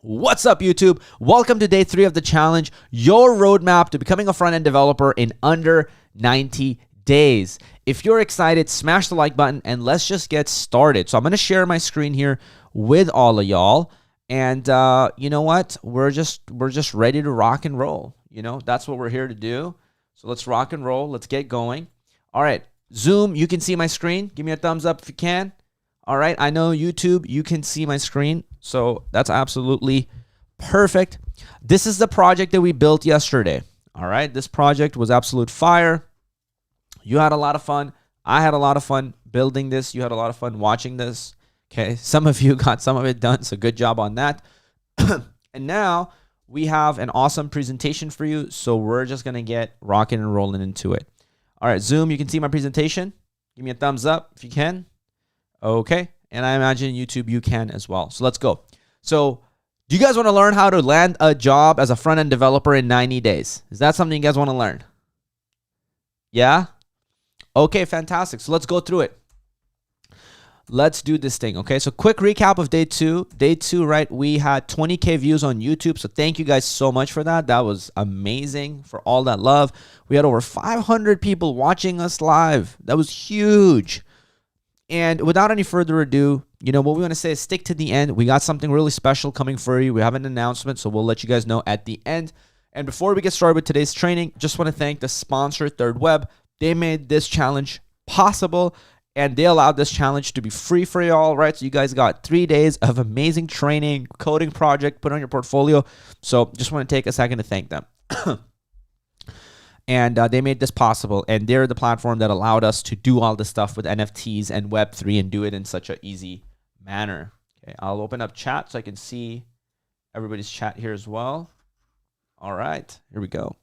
What's up, YouTube? Welcome to day 3 of the challenge, your roadmap to becoming a front-end developer in under 90 days. If you're excited, smash the like button and let's just get started. So I'm going to share my screen here with all of y'all. And you know what? We're just ready to rock and roll. You know, that's what we're here to do. So let's rock and roll. Let's get going. All right. Zoom, you can see my screen. Give me a thumbs up if you can. All right. I know YouTube, you can see my screen. So that's absolutely perfect. This is the project that we built yesterday. All right. This project was absolute fire. You had a lot of fun. I had a lot of fun building this. You had a lot of fun watching this. Okay. Some of you got some of it done. So good job on that. And now we have an awesome presentation for you. So we're just going to get rocking and rolling into it. All right. Zoom, you can see my presentation. Give me a thumbs up if you can. Okay. And I imagine YouTube, you can as well. So let's go. So do you guys want to learn how to land a job as a front-end developer in 90 days? Is that something you guys want to learn? Yeah? Okay, fantastic. So let's go through it. Let's do this thing, okay? So quick recap of day 2. Day 2, right, we had 20K views on YouTube. So thank you guys so much for that. That was amazing, for all that love. We had over 500 people watching us live. That was huge. And without any further ado, you know, what we want to say is stick to the end. We got something really special coming for you. We have an announcement, so we'll let you guys know at the end. And before we get started with today's training, just want to thank the sponsor, Third Web. They made this challenge possible, and they allowed this challenge to be free for y'all, right? So you guys got 3 days of amazing training, coding project, put on your portfolio. So just want to take a second to thank them. And they made this possible, and they're the platform that allowed us to do all this stuff with NFTs and Web3 and do it in such an easy manner. Okay, I'll open up chat so I can see everybody's chat here as well. All right, here we go.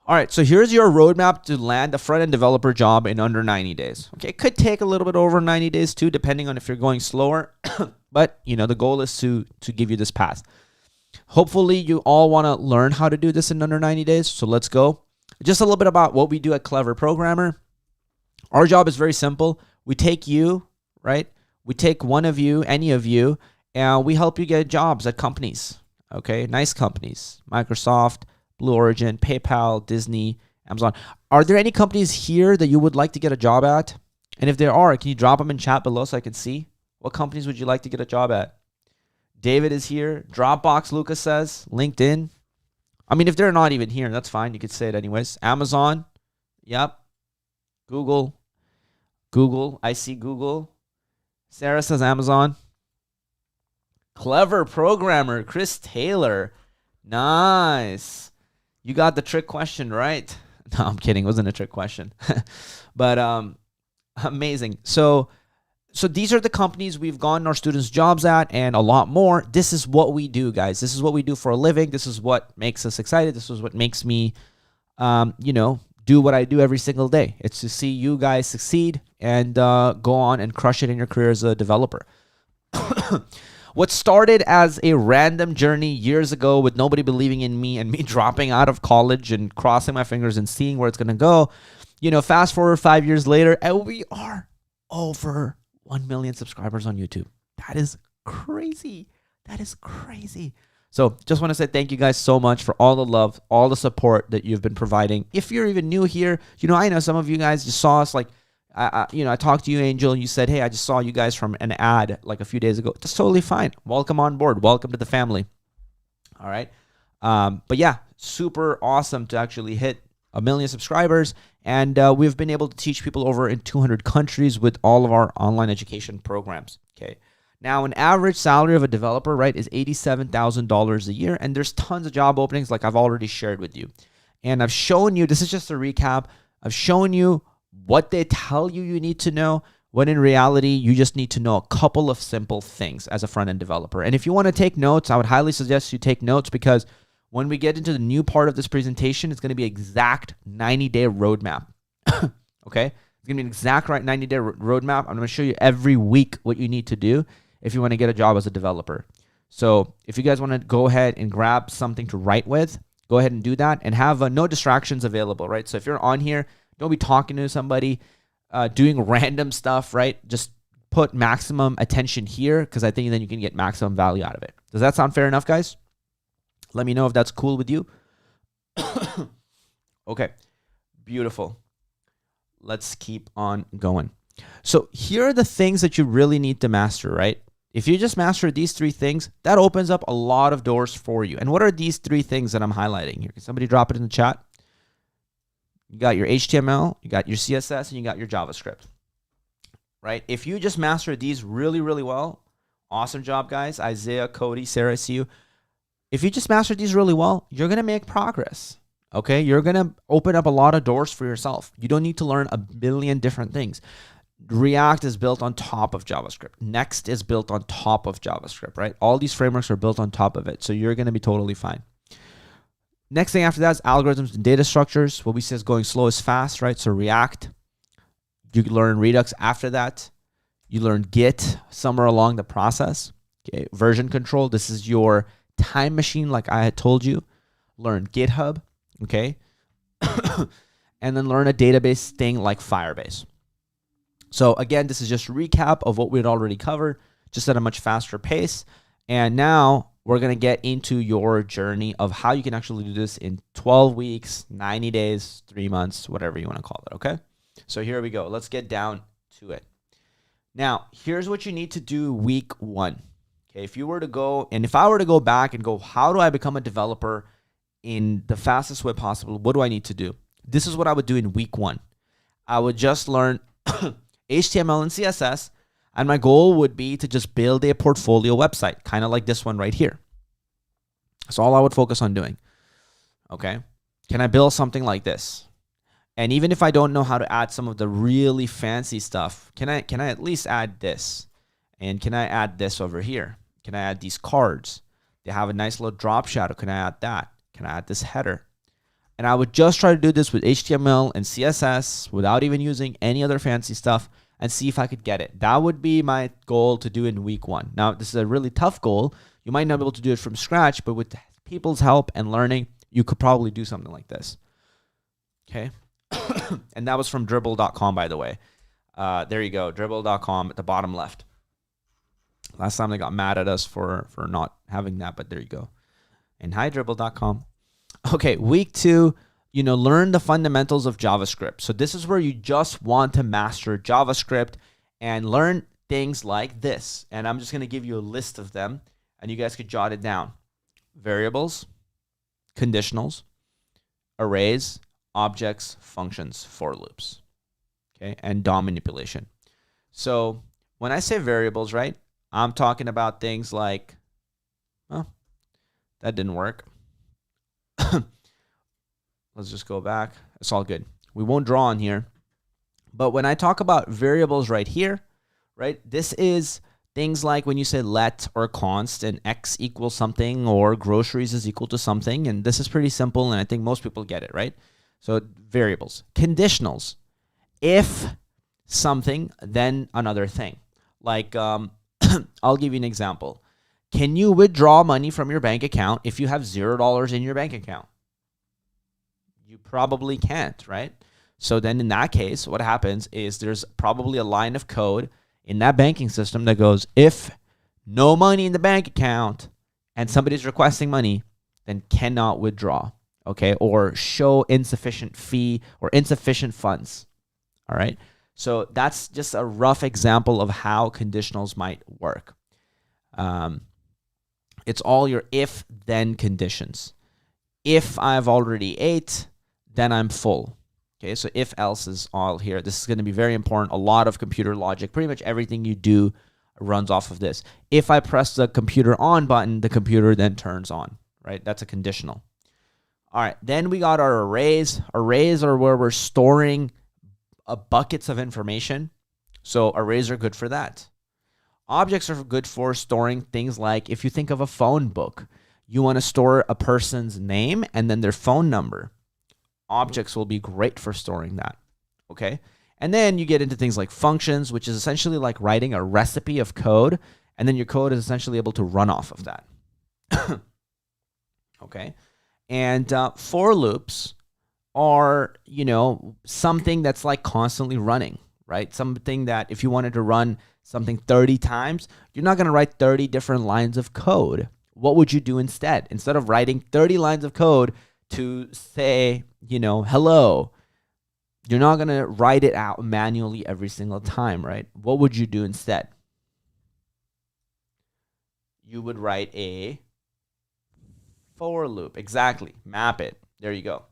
All right, so here's your roadmap to land a front-end developer job in under 90 days. Okay, it could take a little bit over 90 days too, depending on if you're going slower. But, you know, the goal is to give you this path. Hopefully, you all want to learn how to do this in under 90 days, so let's go. Just a little bit about what we do at Clever Programmer. Our job is very simple. We take you, right? We take one of you, any of you, and we help you get jobs at companies, okay? Nice companies, Microsoft, Blue Origin, PayPal, Disney, Amazon. Are there any companies here that you would like to get a job at? And if there are, can you drop them in chat below so I can see? What companies would you like to get a job at? David is here. Dropbox, Lucas says. LinkedIn. I mean, if they're not even here, that's fine. You could say it anyways. Amazon. Yep. Google. I see Google. Sarah says Amazon. Clever Programmer. Chris Taylor. Nice. You got the trick question right. No, I'm kidding. It wasn't a trick question. But amazing. So these are the companies we've gotten our students jobs at and a lot more. This is what we do, guys. This is what we do for a living. This is what makes us excited. This is what makes me, you know, do what I do every single day. It's to see you guys succeed and go on and crush it in your career as a developer. What started as a random journey years ago with nobody believing in me and me dropping out of college and crossing my fingers and seeing where it's going to go, you know, fast forward 5 years later, and we are over 1 million subscribers on YouTube. That is crazy. That is crazy. So just want to say thank you guys so much for all the love, all the support that you've been providing. If you're even new here, you know, I know some of you guys just saw us like, you know, I talked to you, Angel, and you said, hey, I just saw you guys from an ad like a few days ago. That's totally fine. Welcome on board. Welcome to the family. All right. But yeah, super awesome to actually hit 1 million subscribers. And we've been able to teach people over in 200 countries with all of our online education programs. Okay. Now, an average salary of a developer, right, is $87,000 a year. And there's tons of job openings like I've already shared with you. And I've shown you, this is just a recap. I've shown you what they tell you you need to know, when in reality, you just need to know a couple of simple things as a front-end developer. And if you want to take notes, I would highly suggest you take notes because when we get into the new part of this presentation, it's going to be exact 90-day roadmap. Okay? It's going to be an exact right 90-day roadmap. I'm going to show you every week what you need to do if you want to get a job as a developer. So if you guys want to go ahead and grab something to write with, go ahead and do that and have no distractions available, right? So if you're on here, don't be talking to somebody, doing random stuff, right? Just put maximum attention here because I think then you can get maximum value out of it. Does that sound fair enough, guys? Let me know if that's cool with you. Okay, beautiful. Let's keep on going. So here are the things that you really need to master, right? If you just master these 3 things, that opens up a lot of doors for you. And what are these 3 things that I'm highlighting here? Can somebody drop it in the chat? You got your HTML, you got your CSS, and you got your JavaScript, right? If you just master these really, really well, awesome job, guys. Isaiah, Cody, Sarah, I see you. If you just master these really well, you're going to make progress, okay? You're going to open up a lot of doors for yourself. You don't need to learn a billion different things. React is built on top of JavaScript. Next is built on top of JavaScript, right? All these frameworks are built on top of it, so you're going to be totally fine. Next thing after that is algorithms and data structures. What we say is going slow is fast, right? So React, you learn Redux after that. You learn Git somewhere along the process. Okay, version control. This is your time machine, like I had told you. Learn GitHub, okay? And then learn a database thing like Firebase. So again, this is just a recap of what we'd already covered, just at a much faster pace. And now we're going to get into your journey of how you can actually do this in 12 weeks, 90 days, 3 months, whatever you want to call it, okay? So here we go. Let's get down to it. Now, here's what you need to do week 1. Okay, if you were to go, and if I were to go back and go, how do I become a developer in the fastest way possible? What do I need to do? This is what I would do in week 1. I would just learn HTML and CSS, and my goal would be to just build a portfolio website, kind of like this one right here. That's all I would focus on doing. Okay, can I build something like this? And even if I don't know how to add some of the really fancy stuff, can I at least add this? And can I add this over here? Can I add these cards? They have a nice little drop shadow. Can I add that? Can I add this header? And I would just try to do this with HTML and CSS without even using any other fancy stuff and see if I could get it. That would be my goal to do in week 1. Now, this is a really tough goal. You might not be able to do it from scratch, but with people's help and learning, you could probably do something like this. Okay. And that was from dribble.com, by the way. There you go, dribble.com at the bottom left. Last time they got mad at us for not having that, but there you go. And hi, dribble.com. Okay, week 2, learn the fundamentals of JavaScript. So this is where you just want to master JavaScript and learn things like this. And I'm just going to give you a list of them, and you guys could jot it down. Variables, conditionals, arrays, objects, functions, for loops, okay, and DOM manipulation. So when I say variables, right, I'm talking about things like, well, that didn't work. Let's just go back. It's all good. We won't draw on here. But when I talk about variables right here, right, this is things like when you say let or const and x equals something or groceries is equal to something. And this is pretty simple, and I think most people get it, right? So variables. Conditionals. If something, then another thing. Like, I'll give you an example. Can you withdraw money from your bank account if you have $0 in your bank account? You probably can't, right? So then in that case, what happens is there's probably a line of code in that banking system that goes, if no money in the bank account and somebody's requesting money, then cannot withdraw, okay? Or show insufficient fee or insufficient funds, all right? So that's just a rough example of how conditionals might work. It's all your if-then conditions. If I've already ate, then I'm full. Okay, so if else is all here. This is going to be very important. A lot of computer logic. Pretty much everything you do runs off of this. If I press the computer on button, the computer then turns on, right? That's a conditional. All right, then we got our arrays. Arrays are where we're storing buckets of information. So arrays are good for that. Objects are good for storing things like, if you think of a phone book, you want to store a person's name and then their phone number. Objects will be great for storing that, okay? And then you get into things like functions, which is essentially like writing a recipe of code, and then your code is essentially able to run off of that, okay? And for loops are, something that's like constantly running, right? Something that if you wanted to run something 30 times, you're not going to write 30 different lines of code. what would you do instead? Instead of writing 30 lines of code to say, hello, you're not going to write it out manually every single time, right? What would you do instead? You would write a for loop. Exactly. Map it. There you go.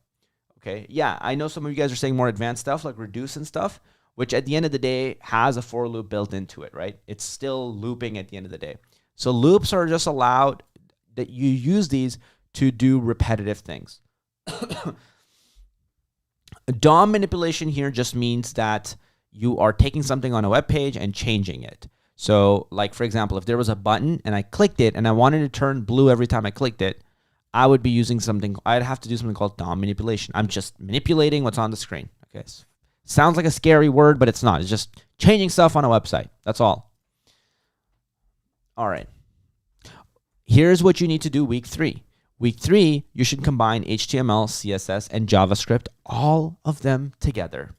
Okay. Yeah, I know some of you guys are saying more advanced stuff like reduce and stuff, which at the end of the day has a for loop built into it, right? It's still looping at the end of the day. So loops are just allowed that you use these to do repetitive things. DOM manipulation here just means that you are taking something on a web page and changing it. So like, for example, if there was a button and I clicked it and I wanted to turn blue every time I clicked it, I would be using something, I'd have to do something called DOM manipulation. I'm just manipulating what's on the screen. Okay. Sounds like a scary word, but it's not. It's just changing stuff on a website. That's all. All right. Here's what you need to do week 3. Week 3, you should combine HTML, CSS, and JavaScript, all of them together.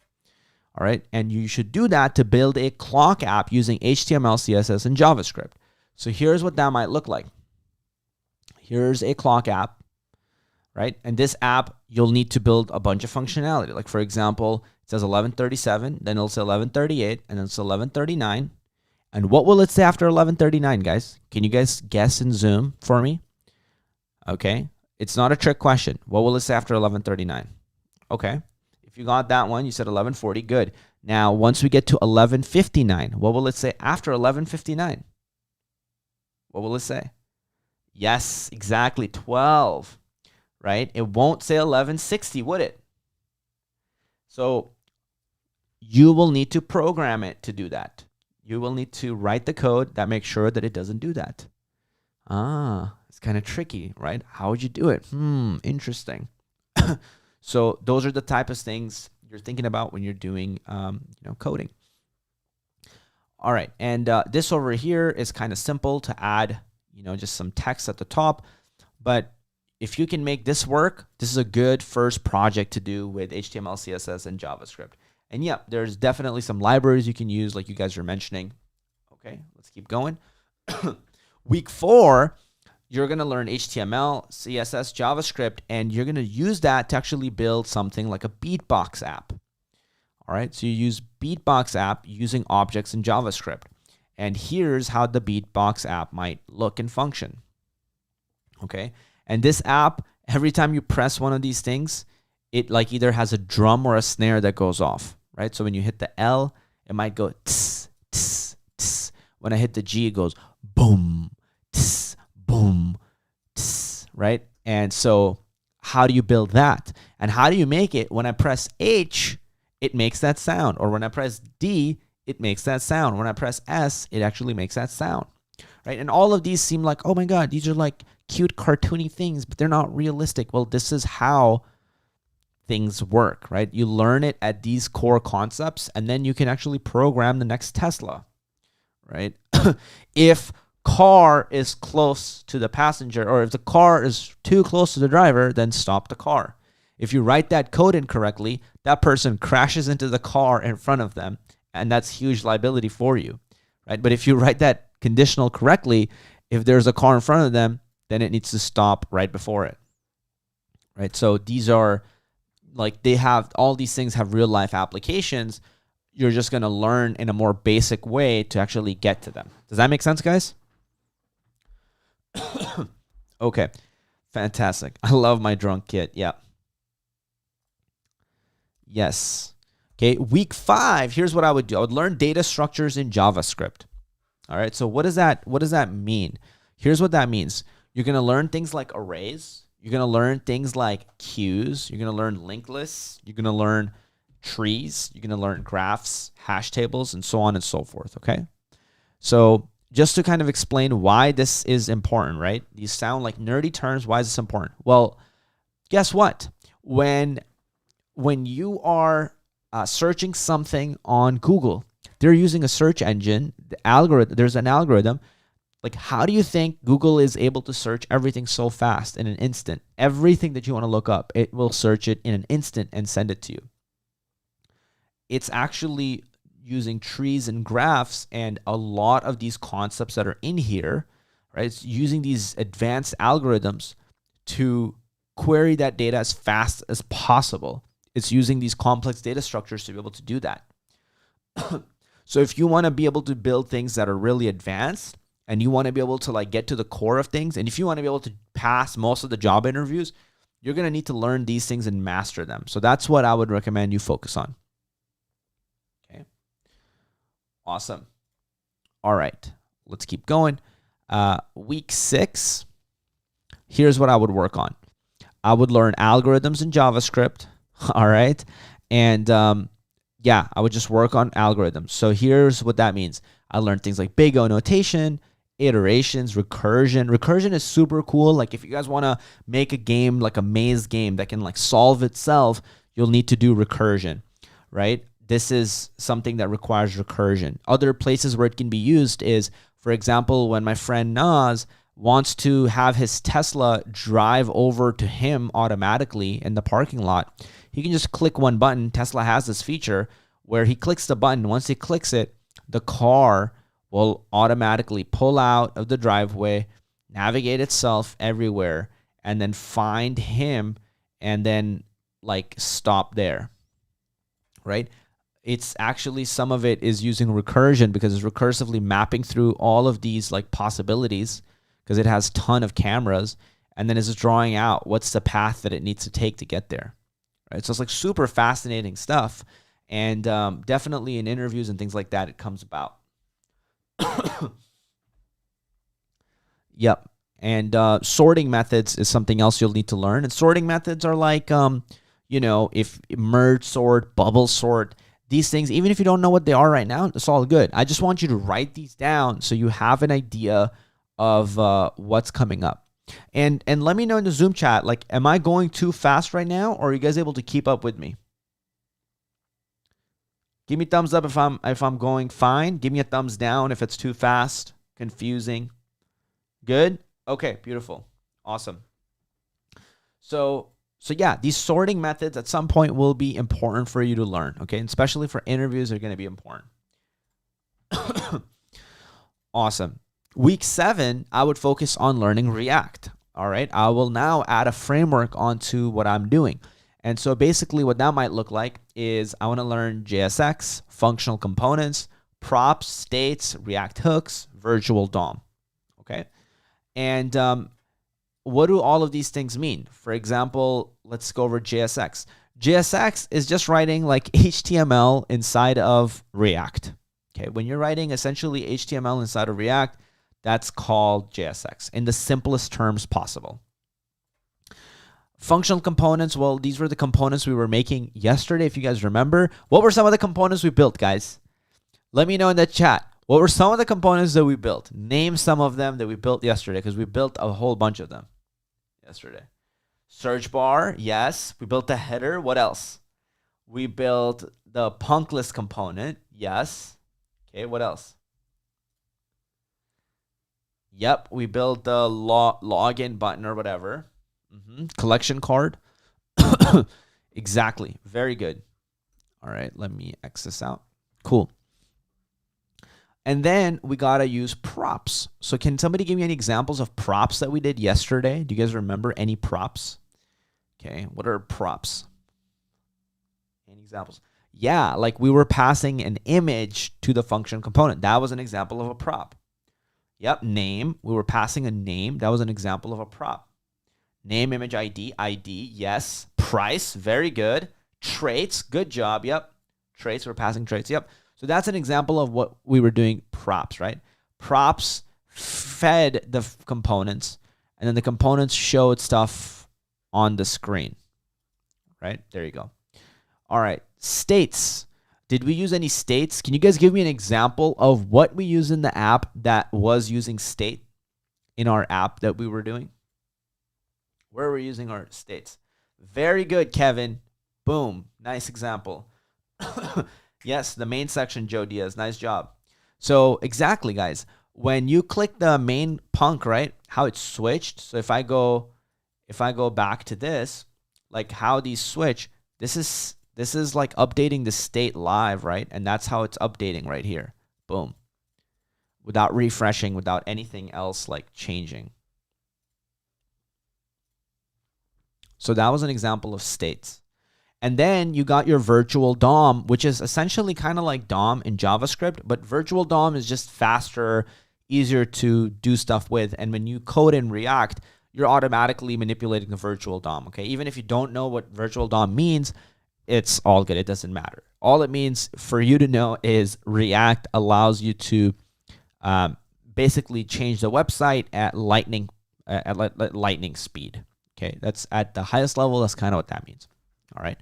All right. And you should do that to build a clock app using HTML, CSS, and JavaScript. So here's what that might look like. Here's a clock app, right? And this app, you'll need to build a bunch of functionality. Like, for example, it says 11:37, then it'll say 11:38, and then it's 11:39. And what will it say after 11:39, guys? Can you guys guess in Zoom for me? Okay. It's not a trick question. What will it say after 11:39? Okay. If you got that one, you said 11:40. Good. Now, once we get to 11:59, what will it say after 11:59? What will it say? Yes, exactly. 12, right? It won't say 11:60, would it? So you will need to program it to do that. You will need to write the code that makes sure that it doesn't do that. It's kind of tricky, right? How would you do it? Interesting. So those are the type of things you're thinking about when you're doing, coding. All right, and this over here is kind of simple to add, just some text at the top. But if you can make this work, this is a good first project to do with HTML, CSS, and JavaScript. And yeah, there's definitely some libraries you can use, like you guys are mentioning. Okay, let's keep going. Week 4, you're going to learn HTML, CSS, JavaScript, and you're going to use that to actually build something like a beatbox app. All right, so you use beatbox app using objects in JavaScript. And here's how the beatbox app might look and function. Okay, and this app, every time you press one of these things, it like either has a drum or a snare that goes off, right? So when you hit the L, it might go tss, tss, tss. When I hit the G, it goes boom, tss, boom, tss, right? And so how do you build that? And how do you make it when I press H, it makes that sound? Or when I press D, it makes that sound. When I press S, it actually makes that sound, right? And all of these seem like, oh my God, these are like cute cartoony things, but they're not realistic. Well, this is how things work, right? You learn it at these core concepts, and then you can actually program the next Tesla, right? If car is close to the passenger, or if the car is too close to the driver, then stop the car. If you write that code incorrectly, that person crashes into the car in front of them, and that's huge liability for you, right? But if you write that conditional correctly, if there's a car in front of them, then it needs to stop right before it, right? So these are like, they have, all these things have real life applications. You're just going to learn in a more basic way to actually get to them. Does that make sense, guys? Okay, fantastic. I love my drunk kid. Yeah. Yes. Okay, week 5, here's what I would do. I would learn data structures in JavaScript. All right, so what does that mean? Here's what that means. You're going to learn things like arrays. You're going to learn things like queues. You're going to learn linked lists. You're going to learn trees. You're going to learn graphs, hash tables, and so on and so forth, okay? So just to kind of explain why this is important, right? These sound like nerdy terms. Why is this important? Well, guess what? When you are searching something on Google, they're using a search engine. There's an algorithm. Like, how do you think Google is able to search everything so fast in an instant? Everything that you want to look up, it will search it in an instant and send it to you. It's actually using trees and graphs and a lot of these concepts that are in here, right? It's using these advanced algorithms to query that data as fast as possible. It's using these complex data structures to be able to do that. So if you want to be able to build things that are really advanced, and you want to be able to like get to the core of things, and if you want to be able to pass most of the job interviews, you're going to need to learn these things and master them. So that's what I would recommend you focus on. Okay. Awesome. All right. Let's keep going. Week 6. Here's what I would work on. I would learn algorithms in JavaScript. All right. And yeah, I would just work on algorithms. So here's what that means. I learned things like big O notation, iterations, recursion. Recursion is super cool. Like if you guys want to make a game, like a maze game that can like solve itself, you'll need to do recursion, right? This is something that requires recursion. Other places where it can be used is, for example, when my friend Naz wants to have his Tesla drive over to him automatically in the parking lot, he can just click one button. Tesla has this feature where he clicks the button. Once he clicks it, the car will automatically pull out of the driveway, navigate itself everywhere, and then find him and then like stop there, right? It's actually, some of it is using recursion because it's recursively mapping through all of these like possibilities because it has a ton of cameras, and then it's drawing out what's the path that it needs to take to get there, right? So it's like super fascinating stuff. And definitely in interviews and things like that, it comes about. Yep. And sorting methods is something else you'll need to learn. And sorting methods are like, if merge sort, bubble sort, these things, even if you don't know what they are right now, it's all good. I just want you to write these down so you have an idea of what's coming up. And let me know in the Zoom chat, like, am I going too fast right now, or are you guys able to keep up with me? Give me a thumbs up if I'm going fine. Give me a thumbs down if it's too fast, confusing. Good? Okay, beautiful. Awesome. So yeah, these sorting methods at some point will be important for you to learn, okay? And especially for interviews, they're going to be important. Awesome. Week 7, I would focus on learning React, all right? I will now add a framework onto what I'm doing. And so basically what that might look like is I want to learn JSX, functional components, props, states, React hooks, virtual DOM, okay? And what do all of these things mean? For example, let's go over JSX. JSX is just writing like HTML inside of React, okay? When you're writing essentially HTML inside of React, that's called JSX in the simplest terms possible. Functional components, well, these were the components we were making yesterday, if you guys remember. What were some of the components we built, guys? Let me know in the chat. What were some of the components that we built? Name some of them that we built yesterday, because we built a whole bunch of them yesterday. Search bar, yes. We built the header. What else? We built the punk list component, yes. Okay, what else? Yep, we built the login button or whatever. Collection card. Exactly. Very good. All right, let me X this out. Cool. And then we got to use props. So can somebody give me any examples of props that we did yesterday? Do you guys remember any props? Okay, what are props? Any examples? Yeah, like we were passing an image to the function component. That was an example of a prop. Yep, name. We were passing a name. That was an example of a prop. Name, image, ID, yes. Price, very good. Traits, good job, yep. Traits, we're passing traits, yep. So that's an example of what we were doing, props, right? Props fed the components, and then the components showed stuff on the screen, right? There you go. All right, states. Did we use any states? Can you guys give me an example of what we use in the app that was using state in our app that we were doing? Where we're using our states. Very good, Kevin. Boom. Nice example. Yes, the main section, Joe Diaz. Nice job. So exactly, guys. When you click the main punk, right, how it switched. So if I go back to this, like how these switch, this is like updating the state live, right? And that's how it's updating right here. Boom. without refreshing, without anything else like changing. So that was an example of states. And then you got your virtual DOM, which is essentially kind of like DOM in JavaScript, but virtual DOM is just faster, easier to do stuff with. And when you code in React, you're automatically manipulating the virtual DOM, okay? Even if you don't know what virtual DOM means, it's all good. It doesn't matter. All it means for you to know is React allows you to basically change the website at lightning speed. Okay, that's at the highest level. That's kind of what that means. All right.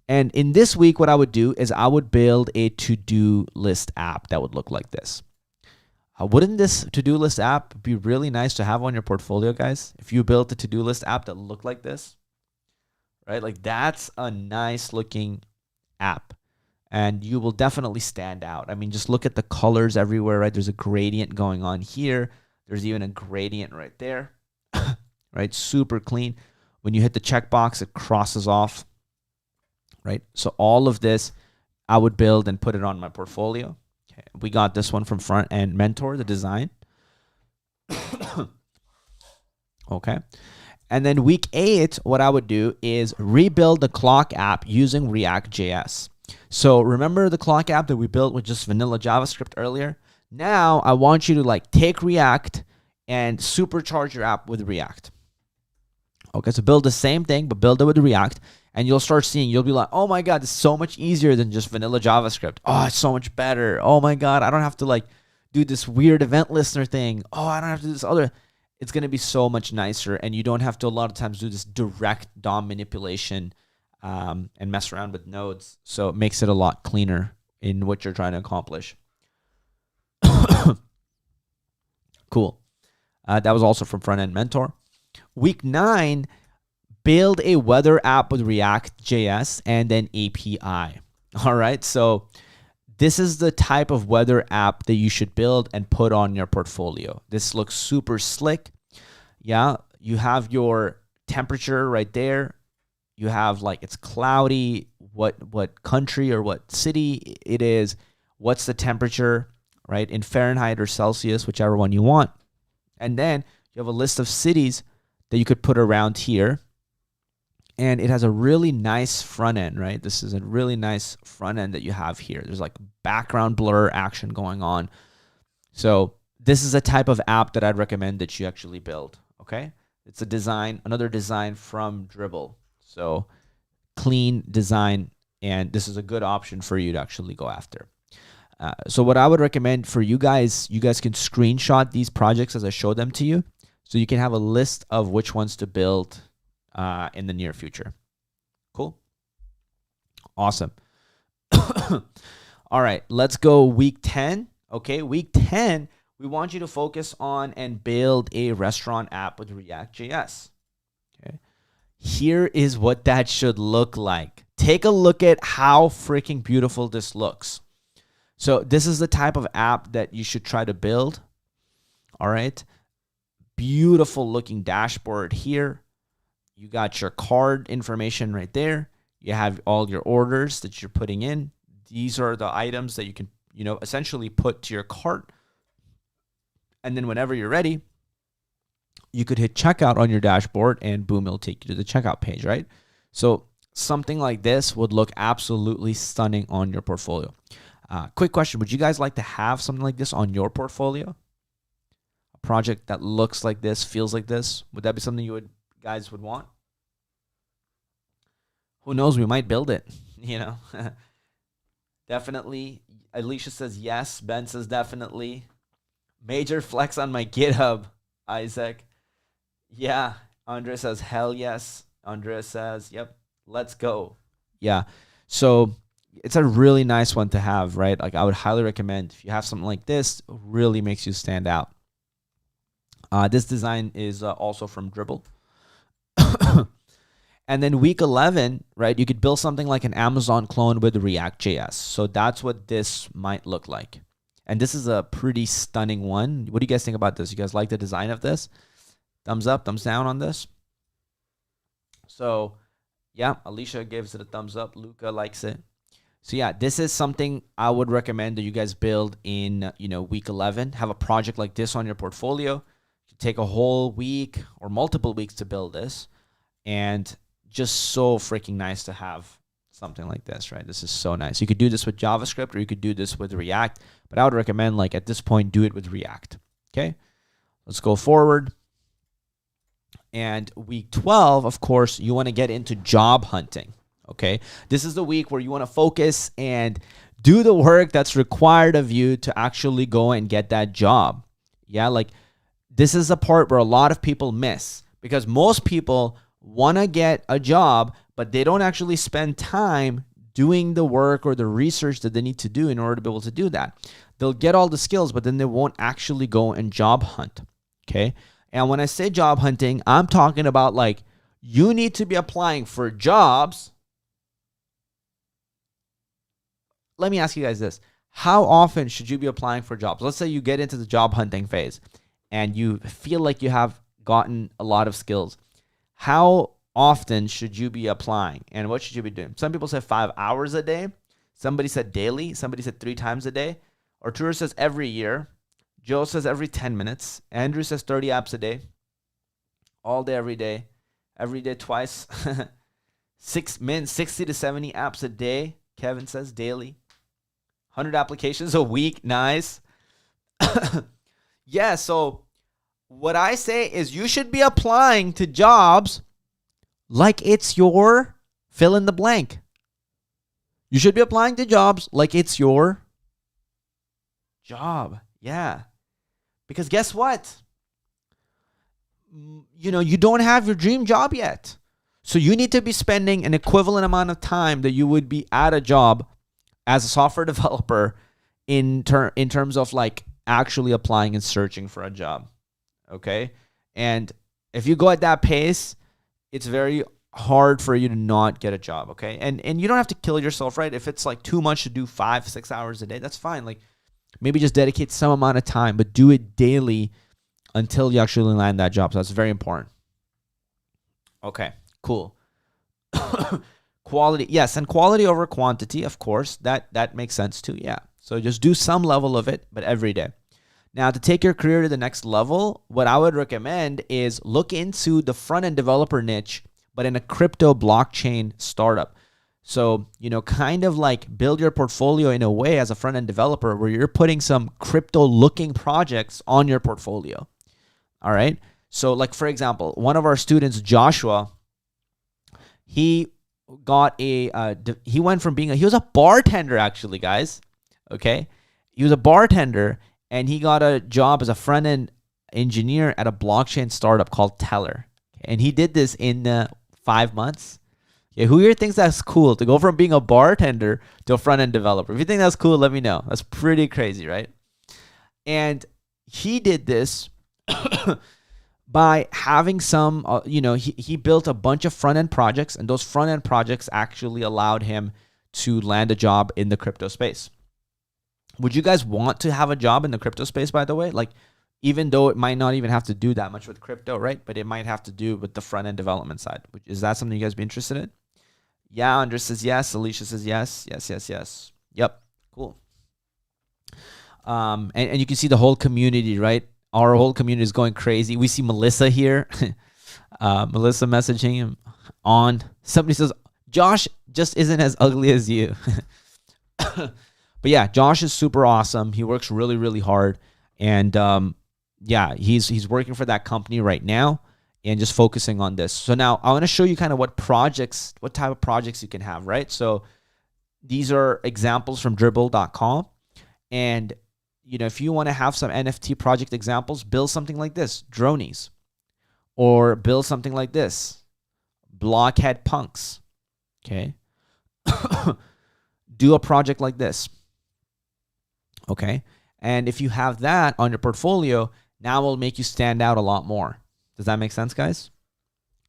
And in this week, what I would do is I would build a to-do list app that would look like this. Wouldn't this to-do list app be really nice to have on your portfolio, guys? If you built a to-do list app that looked like this, right? Like that's a nice looking app and you will definitely stand out. I mean, just look at the colors everywhere, right? There's a gradient going on here. There's even a gradient right there, right? Super clean. When you hit the checkbox, it crosses off, right? So all of this I would build and put it on my portfolio. Okay. We got this one from Frontend Mentor, the design. Okay. And then week 8, what I would do is rebuild the clock app using React.js. So remember the clock app that we built with just vanilla JavaScript earlier? Now I want you to like take React and supercharge your app with React. Okay, so build the same thing, but build it with React, and you'll start seeing, you'll be like, oh my God, this is so much easier than just vanilla JavaScript. Oh, it's so much better. Oh my God, I don't have to like do this weird event listener thing. Oh, I don't have to do this other. It's going to be so much nicer, and you don't have to a lot of times do this direct DOM manipulation and mess around with nodes. So it makes it a lot cleaner in what you're trying to accomplish. Cool. That was also from Frontend Mentor. Week 9, build a weather app with React.js and then API. All right, so this is the type of weather app that you should build and put on your portfolio. This looks super slick. Yeah, you have your temperature right there. You have like it's cloudy, what country or what city it is, what's the temperature, right, in Fahrenheit or Celsius, whichever one you want. And then you have a list of cities that you could put around here. And it has a really nice front end, right? This is a really nice front end that you have here. There's like background blur action going on. So this is a type of app that I'd recommend that you actually build, okay? It's a design, another design from Dribble. So clean design, and this is a good option for you to actually go after. So what I would recommend for you guys can screenshot these projects as I show them to you, so you can have a list of which ones to build in the near future. Cool. Awesome. All right, let's go week 10. Okay, week 10, we want you to focus on and build a restaurant app with React.js. Okay, here is what that should look like. Take a look at how freaking beautiful this looks. So this is the type of app that you should try to build. All right, beautiful looking dashboard here. You got your card information right there. You have all your orders that you're putting in. These are the items that you can, essentially put to your cart. And then whenever you're ready, you could hit checkout on your dashboard and boom, it'll take you to the checkout page, right? So something like this would look absolutely stunning on your portfolio. Quick question. Would you guys like to have something like this on your portfolio? A project that looks like this, feels like this? Would that be something you guys would want? Who knows? We might build it, Definitely. Alicia says yes. Ben says definitely. Major flex on my GitHub, Isaac. Yeah. Andrea says hell yes. Andrea says, yep, let's go. Yeah. So it's a really nice one to have, right? Like I would highly recommend if you have something like this, it really makes you stand out. This design is also from Dribble. And then week 11, right, you could build something like an Amazon clone with React.js. So that's what this might look like. And this is a pretty stunning one. What do you guys think about this? You guys like the design of this? Thumbs up, thumbs down on this? So, yeah, Alicia gives it a thumbs up. Luca likes it. So yeah, this is something I would recommend that you guys build in, week 11. Have a project like this on your portfolio. Take a whole week or multiple weeks to build this, and just so freaking nice to have something like this, right? This is so nice. You could do this with JavaScript or you could do this with React, but I would recommend, like, at this point, do it with React. Okay, let's go forward. And week 12, of course, you want to get into job hunting. Okay, this is the week where you want to focus and do the work that's required of you to actually go and get that job. Yeah, like, this is a part where a lot of people miss, because most people want to get a job, but they don't actually spend time doing the work or the research that they need to do in order to be able to do that. They'll get all the skills, but then they won't actually go and job hunt. Okay. And when I say job hunting, I'm talking about, like, you need to be applying for jobs. Let me ask you guys this. How often should you be applying for jobs? Let's say you get into the job hunting phase and you feel like you have gotten a lot of skills. How often should you be applying? And what should you be doing? Some people said 5 hours a day. Somebody said daily. Somebody said 3 times a day. Arturo says every year. Joe says every 10 minutes. Andrew says 30 apps a day. All day, every day. Every day, twice. 60 to 70 apps a day. Kevin says daily. 100 applications a week. Nice. Yeah, so what I say is you should be applying to jobs like it's your fill in the blank. You should be applying to jobs like it's your job. Yeah. Because guess what? You don't have your dream job yet. So you need to be spending an equivalent amount of time that you would be at a job as a software developer in terms of, like, actually applying and searching for a job. Okay? And if you go at that pace, it's very hard for you to not get a job. Okay? And you don't have to kill yourself, right? If it's, like, too much to do 5-6 hours a day, that's fine. Like, maybe just dedicate some amount of time, but do it daily until you actually land that job. So that's very important. Okay, cool. Quality, yes, and quality over quantity, of course. That makes sense too, yeah. So just do some level of it, but every day. Now, to take your career to the next level, what I would recommend is look into the front-end developer niche, but in a crypto blockchain startup. So, kind of like build your portfolio in a way as a front-end developer where you're putting some crypto-looking projects on your portfolio. All right? So, like, for example, one of our students, Joshua, he went from he was a bartender, actually, guys. Okay? He was a bartender, and he got a job as a front-end engineer at a blockchain startup called Teller. And he did this in 5 months. Yeah, who here thinks that's cool to go from being a bartender to a front-end developer? If you think that's cool, let me know. That's pretty crazy, right? And he did this by having some, he built a bunch of front-end projects, and those front-end projects actually allowed him to land a job in the crypto space. Would you guys want to have a job in the crypto space, by the way? Like, even though it might not even have to do that much with crypto, right? But it might have to do with the front-end development side. Is that something you guys be interested in? Yeah, Andres says yes. Alicia says yes. Yes. Yep. Cool. And you can see the whole community, right? Our whole community is going crazy. We see Melissa here. Melissa messaging him on. Somebody says, Josh just isn't as ugly as you. But yeah, Josh is super awesome. He works really, really hard. And he's working for that company right now and just focusing on this. So now I want to show you kind of what type of projects you can have, right? So these are examples from Dribbble.com. And, if you want to have some NFT project examples, build something like this, Dronies. Or build something like this, Blockhead Punks. Okay. Do a project like this. Okay. And if you have that on your portfolio, now it'll make you stand out a lot more. Does that make sense, guys?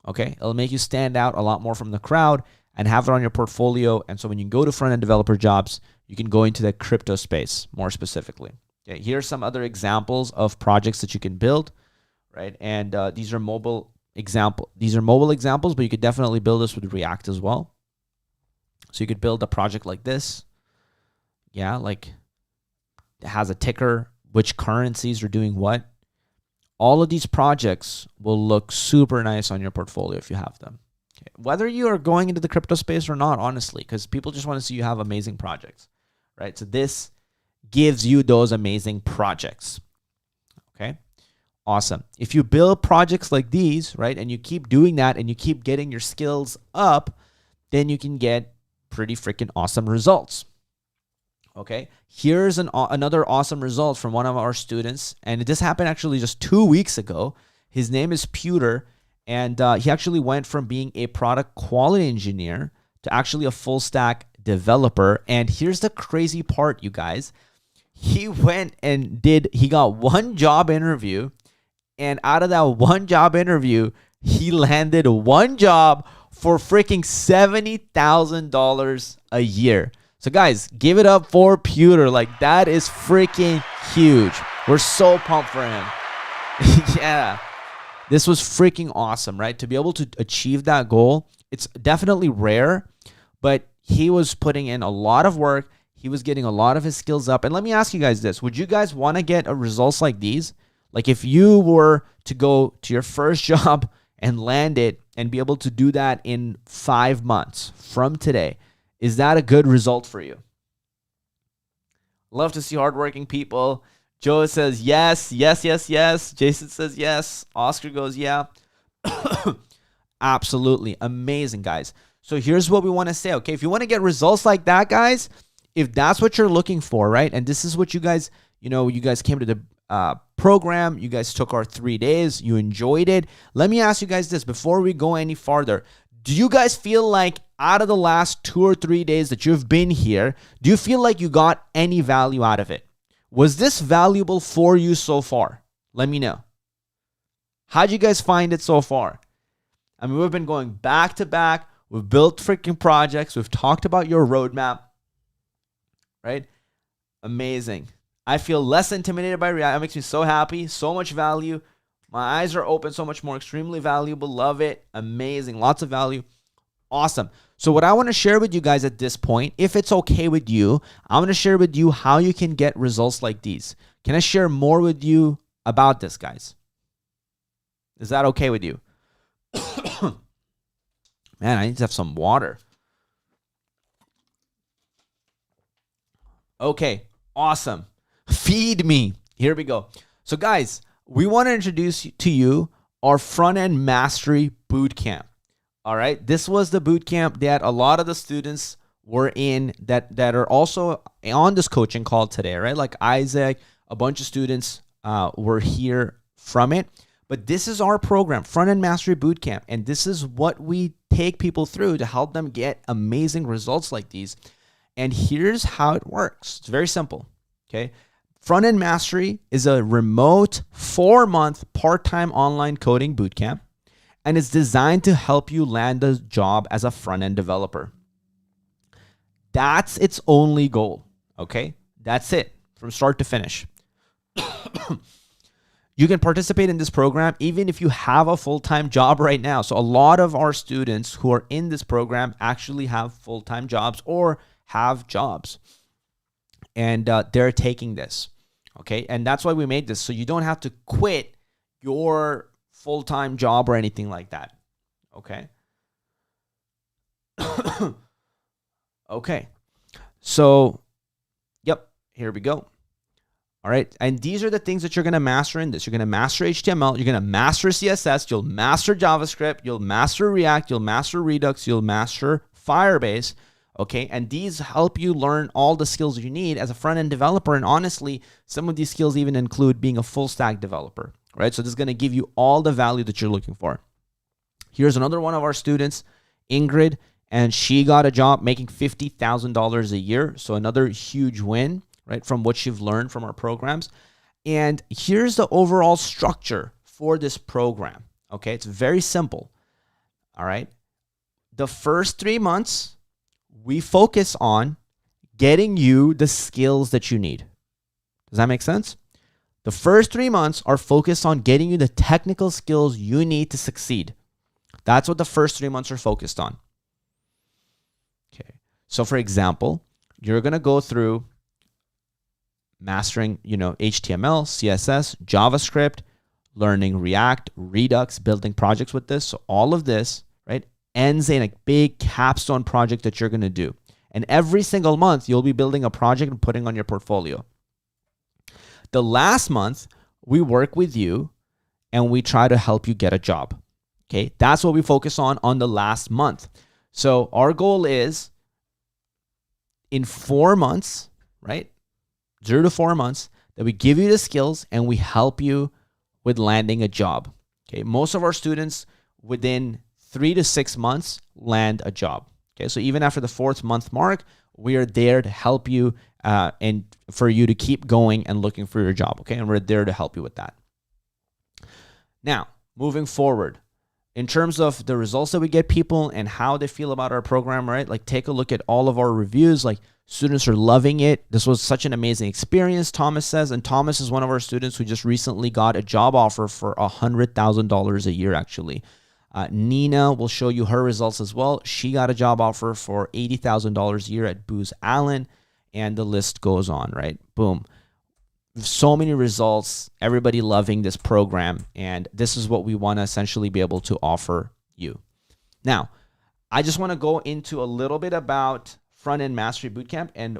Okay. It'll make you stand out a lot more from the crowd and have it on your portfolio. And so when you go to front-end developer jobs, you can go into the crypto space more specifically. Okay. Here are some other examples of projects that you can build, right? And these are mobile examples, but you could definitely build this with React as well. So you could build a project like this. Yeah, like it has a ticker, which currencies are doing what. All of these projects will look super nice on your portfolio if you have them. Okay. Whether you are going into the crypto space or not, honestly, because people just want to see you have amazing projects, right? So this gives you those amazing projects. Okay. Awesome. If you build projects like these, right, and you keep doing that and you keep getting your skills up, then you can get pretty freaking awesome results. Okay, here's another awesome result from one of our students, and this happened actually just 2 weeks ago. His name is Pewter, and he actually went from being a product quality engineer to actually a full stack developer. And here's the crazy part, you guys. He went and he got one job interview, and out of that one job interview, he landed one job for freaking $70,000 a year. So guys, give it up for Pewter. Like, that is freaking huge. We're so pumped for him. Yeah. This was freaking awesome, right? To be able to achieve that goal, it's definitely rare, but he was putting in a lot of work. He was getting a lot of his skills up. And let me ask you guys this. Would you guys want to get results like these? Like, if you were to go to your first job and land it and be able to do that in 5 months from today, is that a good result for you? Love to see hardworking people. Joe says yes, yes, yes, yes. Jason says yes. Oscar goes yeah. Absolutely. Amazing, guys. So here's what we want to say, okay? If you want to get results like that, guys, if that's what you're looking for, right? And this is what you guys, you guys came to the program. You guys took our 3 days. You enjoyed it. Let me ask you guys this before we go any farther. Do you guys feel like out of the last 2 or 3 days that you've been here, do you feel like you got any value out of it? Was this valuable for you so far? Let me know. How'd you guys find it so far? I mean, we've been going back to back. We've built freaking projects. We've talked about your roadmap, right? Amazing. I feel less intimidated by reality. That makes me so happy. So much value. My eyes are open. So much more. Extremely valuable. Love it. Amazing. Lots of value. Awesome. So what I want to share with you guys at this point, if it's okay with you, I'm going to share with you how you can get results like these. Can I share more with you about this, guys? Is that okay with you? Man, I need to have some water. Okay. Awesome. Feed me. Here we go. So guys, we want to introduce to you our front-end mastery bootcamp. All right. This was the bootcamp that a lot of the students were in that are also on this coaching call today, right? Like Isaac, a bunch of students were here from it. But this is our program, Front-End Mastery Bootcamp. And this is what we take people through to help them get amazing results like these. And here's how it works. It's very simple. Okay. Front-End Mastery is a remote 4-month part-time online coding bootcamp. And it's designed to help you land a job as a front-end developer. That's its only goal, okay? That's it from start to finish. You can participate in this program even if you have a full-time job right now. So a lot of our students who are in this program actually have full-time jobs or have jobs. And they're taking this, okay? And that's why we made this. So you don't have to quit your full-time job or anything like that. Okay. Okay. So, yep, here we go. All right. And these are the things that you're going to master in this. You're going to master HTML. You're going to master CSS. You'll master JavaScript. You'll master React. You'll master Redux. You'll master Firebase. Okay. And these help you learn all the skills you need as a front-end developer. And honestly, some of these skills even include being a full-stack developer. Right? So this is going to give you all the value that you're looking for. Here's another one of our students, Ingrid, and she got a job making $50,000 a year. So another huge win, right, from what you've learned from our programs. And here's the overall structure for this program. Okay, it's very simple. All right. The first 3 months, we focus on getting you the skills that you need. Does that make sense? The first 3 months are focused on getting you the technical skills you need to succeed. That's what the first 3 months are focused on. Okay. So for example, you're going to go through mastering, HTML, CSS, JavaScript, learning React, Redux, building projects with this. So all of this, right, ends in a big capstone project that you're going to do. And every single month, you'll be building a project and putting on your portfolio. The last month, we work with you and we try to help you get a job. Okay, that's what we focus on the last month. So our goal is in 4 months, right, 0 to 4 months, that we give you the skills and we help you with landing a job. Okay, most of our students within 3 to 6 months land a job. Okay, so even after the 4th month mark, we are there to help you and for you to keep going and looking for your job. Okay, and we're there to help you with that. Now, moving forward, in terms of the results that we get people and how they feel about our program, right? Like take a look at all of our reviews. Like students are loving it. This was such an amazing experience, Thomas says. And Thomas is one of our students who just recently got a job offer for $100,000 a year, actually. Nina will show you her results as well. She got a job offer for $80,000 a year at Booz Allen, and the list goes on, right? Boom. So many results, everybody loving this program, and this is what we want to essentially be able to offer you. Now, I just want to go into a little bit about Front-End Mastery Bootcamp and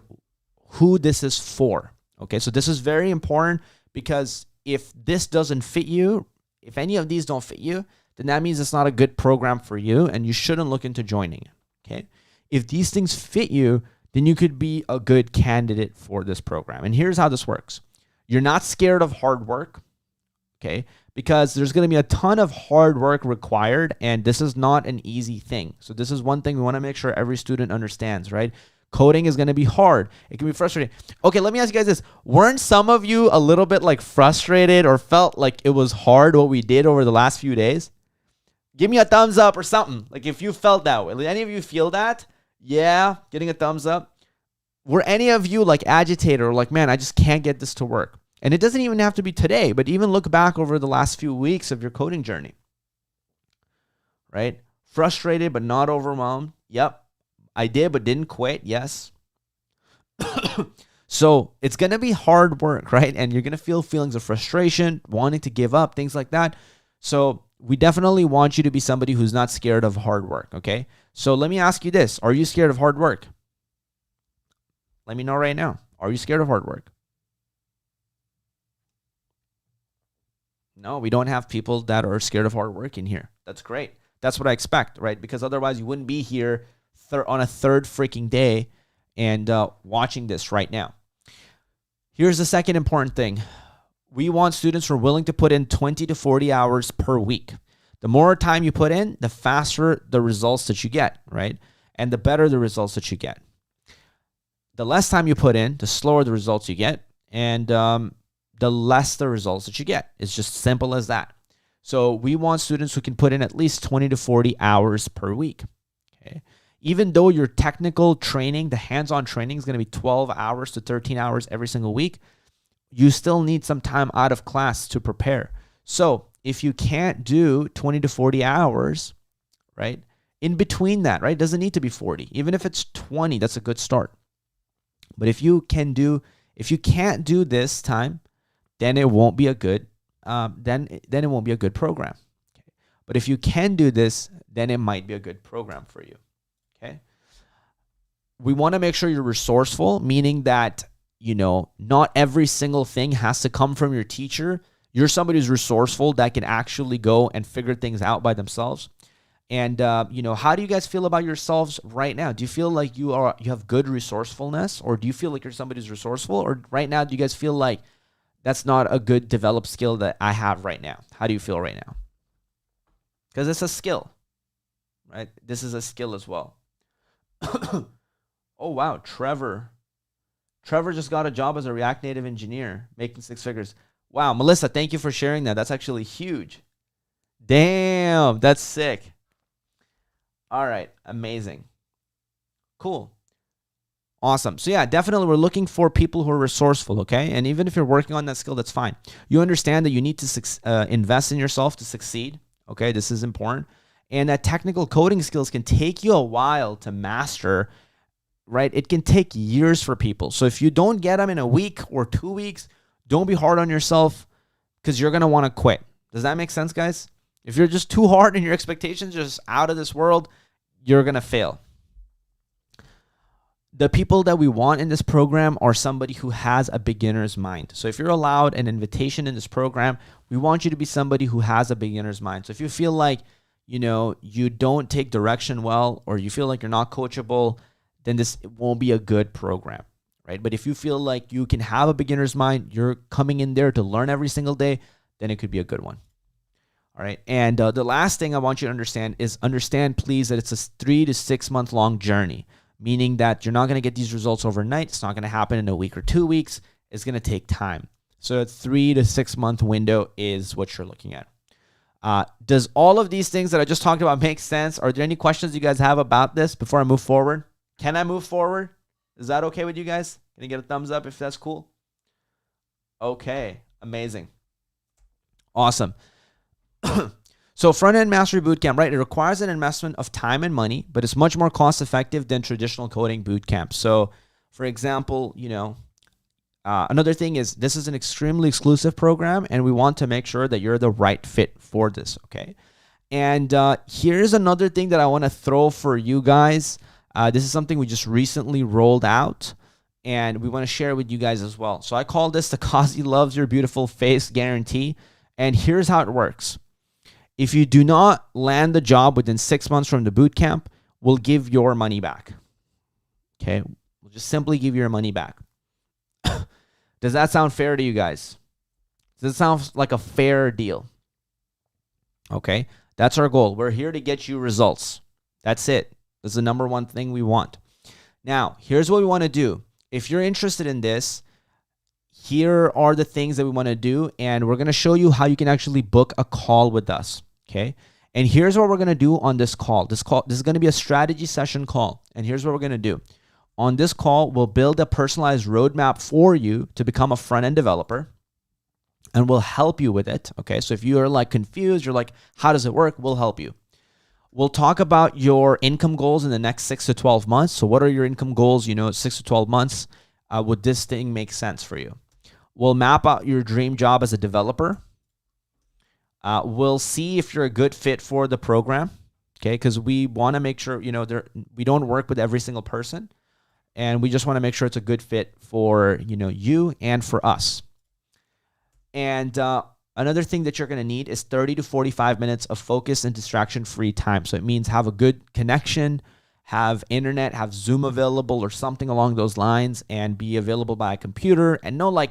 who this is for. Okay, so this is very important because if this doesn't fit you, if any of these don't fit you, then that means it's not a good program for you and you shouldn't look into joining it. Okay, if these things fit you, then you could be a good candidate for this program. And here's how this works. You're not scared of hard work, okay? Because there's going to be a ton of hard work required, and this is not an easy thing. So this is one thing we want to make sure every student understands, right? Coding is going to be hard. It can be frustrating. Okay, let me ask you guys this. Weren't some of you a little bit like frustrated or felt like it was hard what we did over the last few days? Give me a thumbs up or something. Like if you felt that way. Any of you feel that? Yeah, getting a thumbs up. Were any of you like agitated or like, man, I just can't get this to work? And it doesn't even have to be today, but even look back over the last few weeks of your coding journey, right? Frustrated, but not overwhelmed. Yep. I did, but didn't quit. Yes. So it's going to be hard work, right? And you're going to feel feelings of frustration, wanting to give up, things like that. So we definitely want you to be somebody who's not scared of hard work, okay? So let me ask you this. Are you scared of hard work? Let me know right now. Are you scared of hard work? No, we don't have people that are scared of hard work in here. That's great. That's what I expect, right? Because otherwise you wouldn't be here on a third freaking day and watching this right now. Here's the second important thing. We want students who are willing to put in 20 to 40 hours per week. The more time you put in, the faster the results that you get, right? And the better the results that you get. The less time you put in, the slower the results you get, and the less the results that you get. It's just simple as that. So we want students who can put in at least 20 to 40 hours per week. Okay. Even though your technical training, the hands-on training is going to be 12 hours to 13 hours every single week, you still need some time out of class to prepare. So if you can't do 20 to 40 hours, right, in between that, right, it doesn't need to be 40. Even if it's 20, that's a good start. But if you can't do this time, then it won't be a good then it won't be a good program. Okay. But if you can do this, then it might be a good program for you. Okay. We want to make sure you're resourceful, meaning that, not every single thing has to come from your teacher. You're somebody who's resourceful that can actually go and figure things out by themselves. And, how do you guys feel about yourselves right now? Do you feel like you have good resourcefulness, or do you feel like you're somebody who's resourceful? Or right now, do you guys feel like that's not a good developed skill that I have right now? How do you feel right now? Because it's a skill, right? This is a skill as well. Oh, wow. Trevor just got a job as a React Native engineer, making 6 figures. Wow. Melissa, thank you for sharing that. That's actually huge. Damn, that's sick. All right. Amazing. Cool. Awesome. So yeah, definitely we're looking for people who are resourceful, okay? And even if you're working on that skill, that's fine. You understand that you need to invest in yourself to succeed, okay? This is important. And that technical coding skills can take you a while to master right? It can take years for people. So if you don't get them in a week or 2 weeks, don't be hard on yourself because you're going to want to quit. Does that make sense, guys? If you're just too hard and your expectations are just out of this world, you're going to fail. The people that we want in this program are somebody who has a beginner's mind. So if you're allowed an invitation in this program, we want you to be somebody who has a beginner's mind. So if you feel like, you don't take direction well, or you feel like you're not coachable, then this won't be a good program, right? But if you feel like you can have a beginner's mind, you're coming in there to learn every single day, then it could be a good one. All right. And the last thing I want you to understand, please, that it's a 3 to 6 month long journey, meaning that you're not going to get these results overnight. It's not going to happen in a week or 2 weeks. It's going to take time. So a 3 to 6 month window is what you're looking at. Does all of these things that I just talked about make sense? Are there any questions you guys have about this before I move forward? Can I move forward? Is that okay with you guys? Can I get a thumbs up if that's cool? Okay, amazing. Awesome. So front-end mastery bootcamp, right? It requires an investment of time and money, but it's much more cost-effective than traditional coding bootcamp. So, for example, another thing is this is an extremely exclusive program, and we want to make sure that you're the right fit for this, okay? And here's another thing that I want to throw for you guys. This is something we just recently rolled out, and we want to share with you guys as well. So I call this the Qazi Loves Your Beautiful Face Guarantee, and here's how it works. If you do not land the job within 6 months from the boot camp, we'll give your money back. Okay? We'll just simply give your money back. Does that sound fair to you guys? Does it sound like a fair deal? Okay? That's our goal. We're here to get you results. That's it. That's the number one thing we want. Now, here's what we want to do. If you're interested in this, here are the things that we want to do, and we're going to show you how you can actually book a call with us, okay? And here's what we're going to do on this call. This is going to be a strategy session call, and here's what we're going to do. On this call, we'll build a personalized roadmap for you to become a front-end developer, and we'll help you with it, okay? So if you're like confused, you're like, how does it work? We'll help you. We'll talk about your income goals in the next 6 to 12 months. So what are your income goals, 6 to 12 months? Would this thing make sense for you? We'll map out your dream job as a developer. We'll see if you're a good fit for the program, okay? Because we want to make sure, we don't work with every single person, and we just want to make sure it's a good fit for, you and for us. And another thing that you're going to need is 30 to 45 minutes of focus and distraction-free time. So it means have a good connection, have internet, have Zoom available or something along those lines, and be available by a computer, and no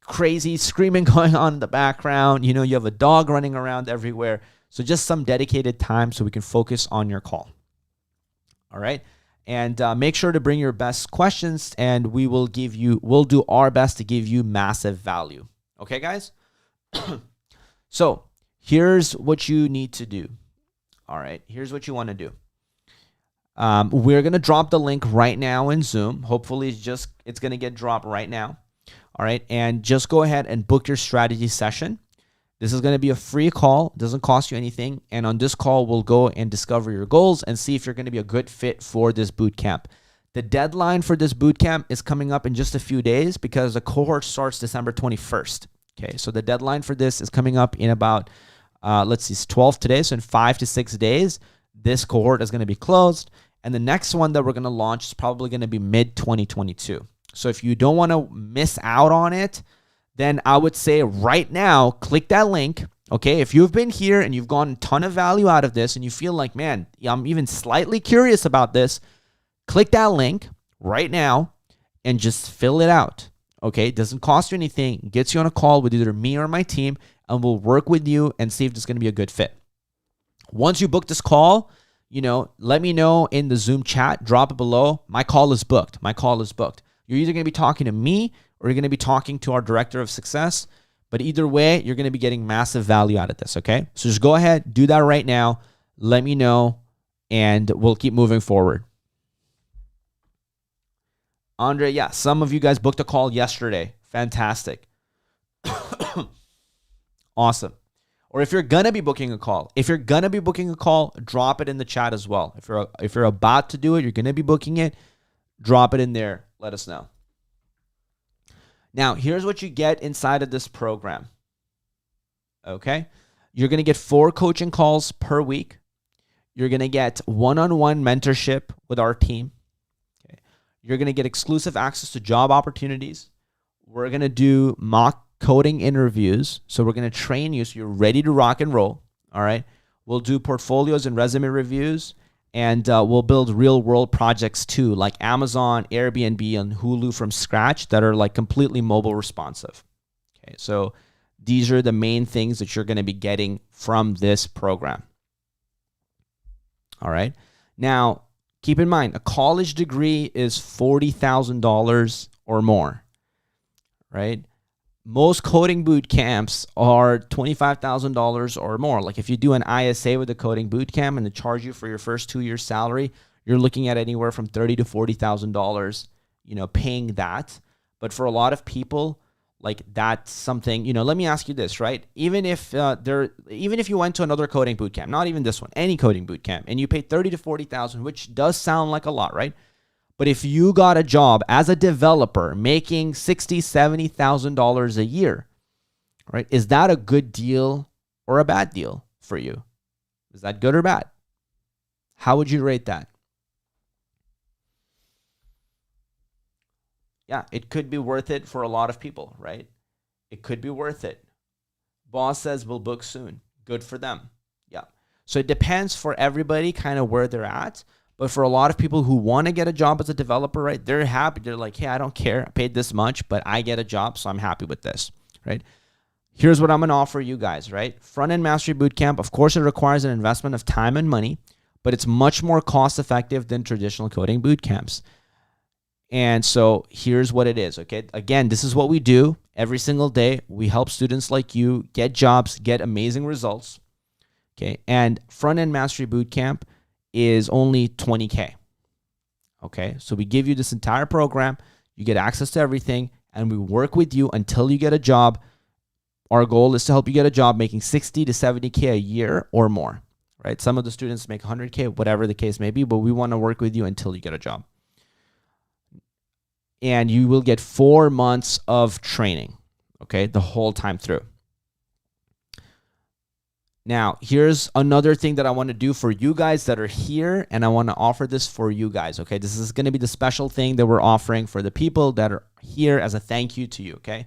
crazy screaming going on in the background. You have a dog running around everywhere. So just some dedicated time so we can focus on your call. All right. And make sure to bring your best questions, and we'll do our best to give you massive value. Okay, guys? So here's what you need to do. All right. Here's what you want to do. We're going to drop the link right now in Zoom. Hopefully it's going to get dropped right now. All right. And just go ahead and book your strategy session. This is going to be a free call. It doesn't cost you anything. And on this call, we'll go and discover your goals and see if you're going to be a good fit for this boot camp. The deadline for this boot camp is coming up in just a few days because the cohort starts December 21st. Okay. So the deadline for this is coming up in about, it's 12 today. So in 5 to 6 days, this cohort is going to be closed. And the next one that we're going to launch is probably going to be mid-2022. So if you don't want to miss out on it, then I would say right now, click that link. Okay, if you've been here and you've gotten a ton of value out of this and you feel like, man, I'm even slightly curious about this, click that link right now and just fill it out. Okay, it doesn't cost you anything. It gets you on a call with either me or my team, and we'll work with you and see if this is going to be a good fit. Once you book this call, let me know in the Zoom chat, drop it below. My call is booked. You're either going to be talking to me or you're going to be talking to our director of success. But either way, you're going to be getting massive value out of this, okay? So just go ahead, do that right now. Let me know, and we'll keep moving forward. Andre, yeah, some of you guys booked a call yesterday. Fantastic. Awesome. Or if you're going to be booking a call, drop it in the chat as well. If you're about to do it, you're going to be booking it, drop it in there. Let us know. Now, here's what you get inside of this program. Okay? You're going to get 4 coaching calls per week. You're going to get one-on-one mentorship with our team. Okay? You're going to get exclusive access to job opportunities. We're going to do mock coding interviews. So we're going to train you so you're ready to rock and roll. All right? We'll do portfolios and resume reviews. And we'll build real-world projects too, like Amazon, Airbnb, and Hulu from scratch that are like completely mobile responsive. Okay, so these are the main things that you're going to be getting from this program. All right. Now, keep in mind, a college degree is $40,000 or more, right? Most coding boot camps are $25,000 or more. Like if you do an ISA with a coding boot camp and they charge you for your first 2 years salary, you're looking at anywhere from $30,000 to $40,000, paying that. But for a lot of people, like that's something, let me ask you this, right? Even if you went to another coding boot camp, not even this one, any coding boot camp, and you paid $30,000 to $40,000, which does sound like a lot, right? But if you got a job as a developer making $60,000, $70,000 a year, right? Is that a good deal or a bad deal for you? Is that good or bad? How would you rate that? Yeah, it could be worth it for a lot of people, right? It could be worth it. Boss says we'll book soon. Good for them. Yeah. So it depends for everybody kind of where they're at. But for a lot of people who want to get a job as a developer, right, they're happy. They're like, hey, I don't care. I paid this much, but I get a job, so I'm happy with this, right? Here's what I'm going to offer you guys, right? Front-End Mastery Bootcamp, of course, it requires an investment of time and money, but it's much more cost-effective than traditional coding boot camps. And so here's what it is, okay? Again, this is what we do every single day. We help students like you get jobs, get amazing results, okay? And Front-End Mastery Bootcamp is only $20K. Okay, so we give you this entire program, you get access to everything, and we work with you until you get a job. Our goal is to help you get a job making $60,000 to $70K a year or more, right? Some of the students make $100K, whatever the case may be, but we want to work with you until you get a job. And you will get 4 months of training, okay, the whole time through. Now, here's another thing that I want to do for you guys that are here, and I want to offer this for you guys, okay? This is going to be the special thing that we're offering for the people that are here as a thank you to you, okay?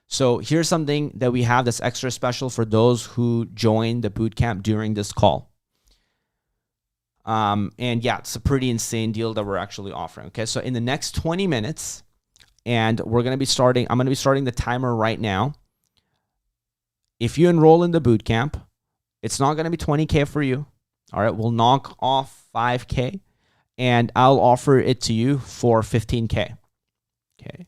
So here's something that we have that's extra special for those who join the bootcamp during this call. And yeah, it's a pretty insane deal that we're actually offering, okay? So in the next 20 minutes, and I'm going to be starting the timer right now. If you enroll in the bootcamp, it's not going to be $20K for you. All right, we'll knock off $5K, and I'll offer it to you for $15K. Okay,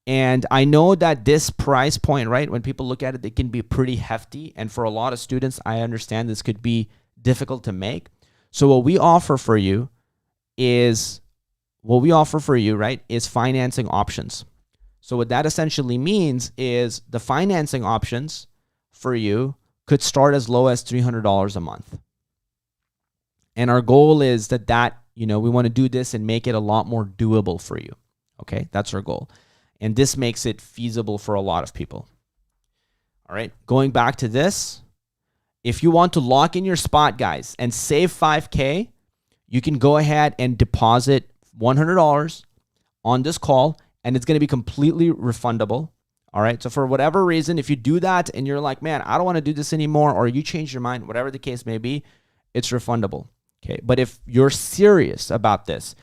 and I know that this price point, right, when people look at it, it can be pretty hefty, and for a lot of students, I understand this could be difficult to make. So what we offer for you is right, is financing options. So what that essentially means is the financing options for you could start as low as $300 a month. And our goal is that we want to do this and make it a lot more doable for you. Okay, that's our goal. And this makes it feasible for a lot of people. All right, going back to this, if you want to lock in your spot, guys, and save $5K, you can go ahead and deposit $100 on this call, and it's going to be completely refundable. All right, so for whatever reason, if you do that and you're like, man, I don't want to do this anymore, or you change your mind, whatever the case may be, it's refundable. Okay, but if you're serious about this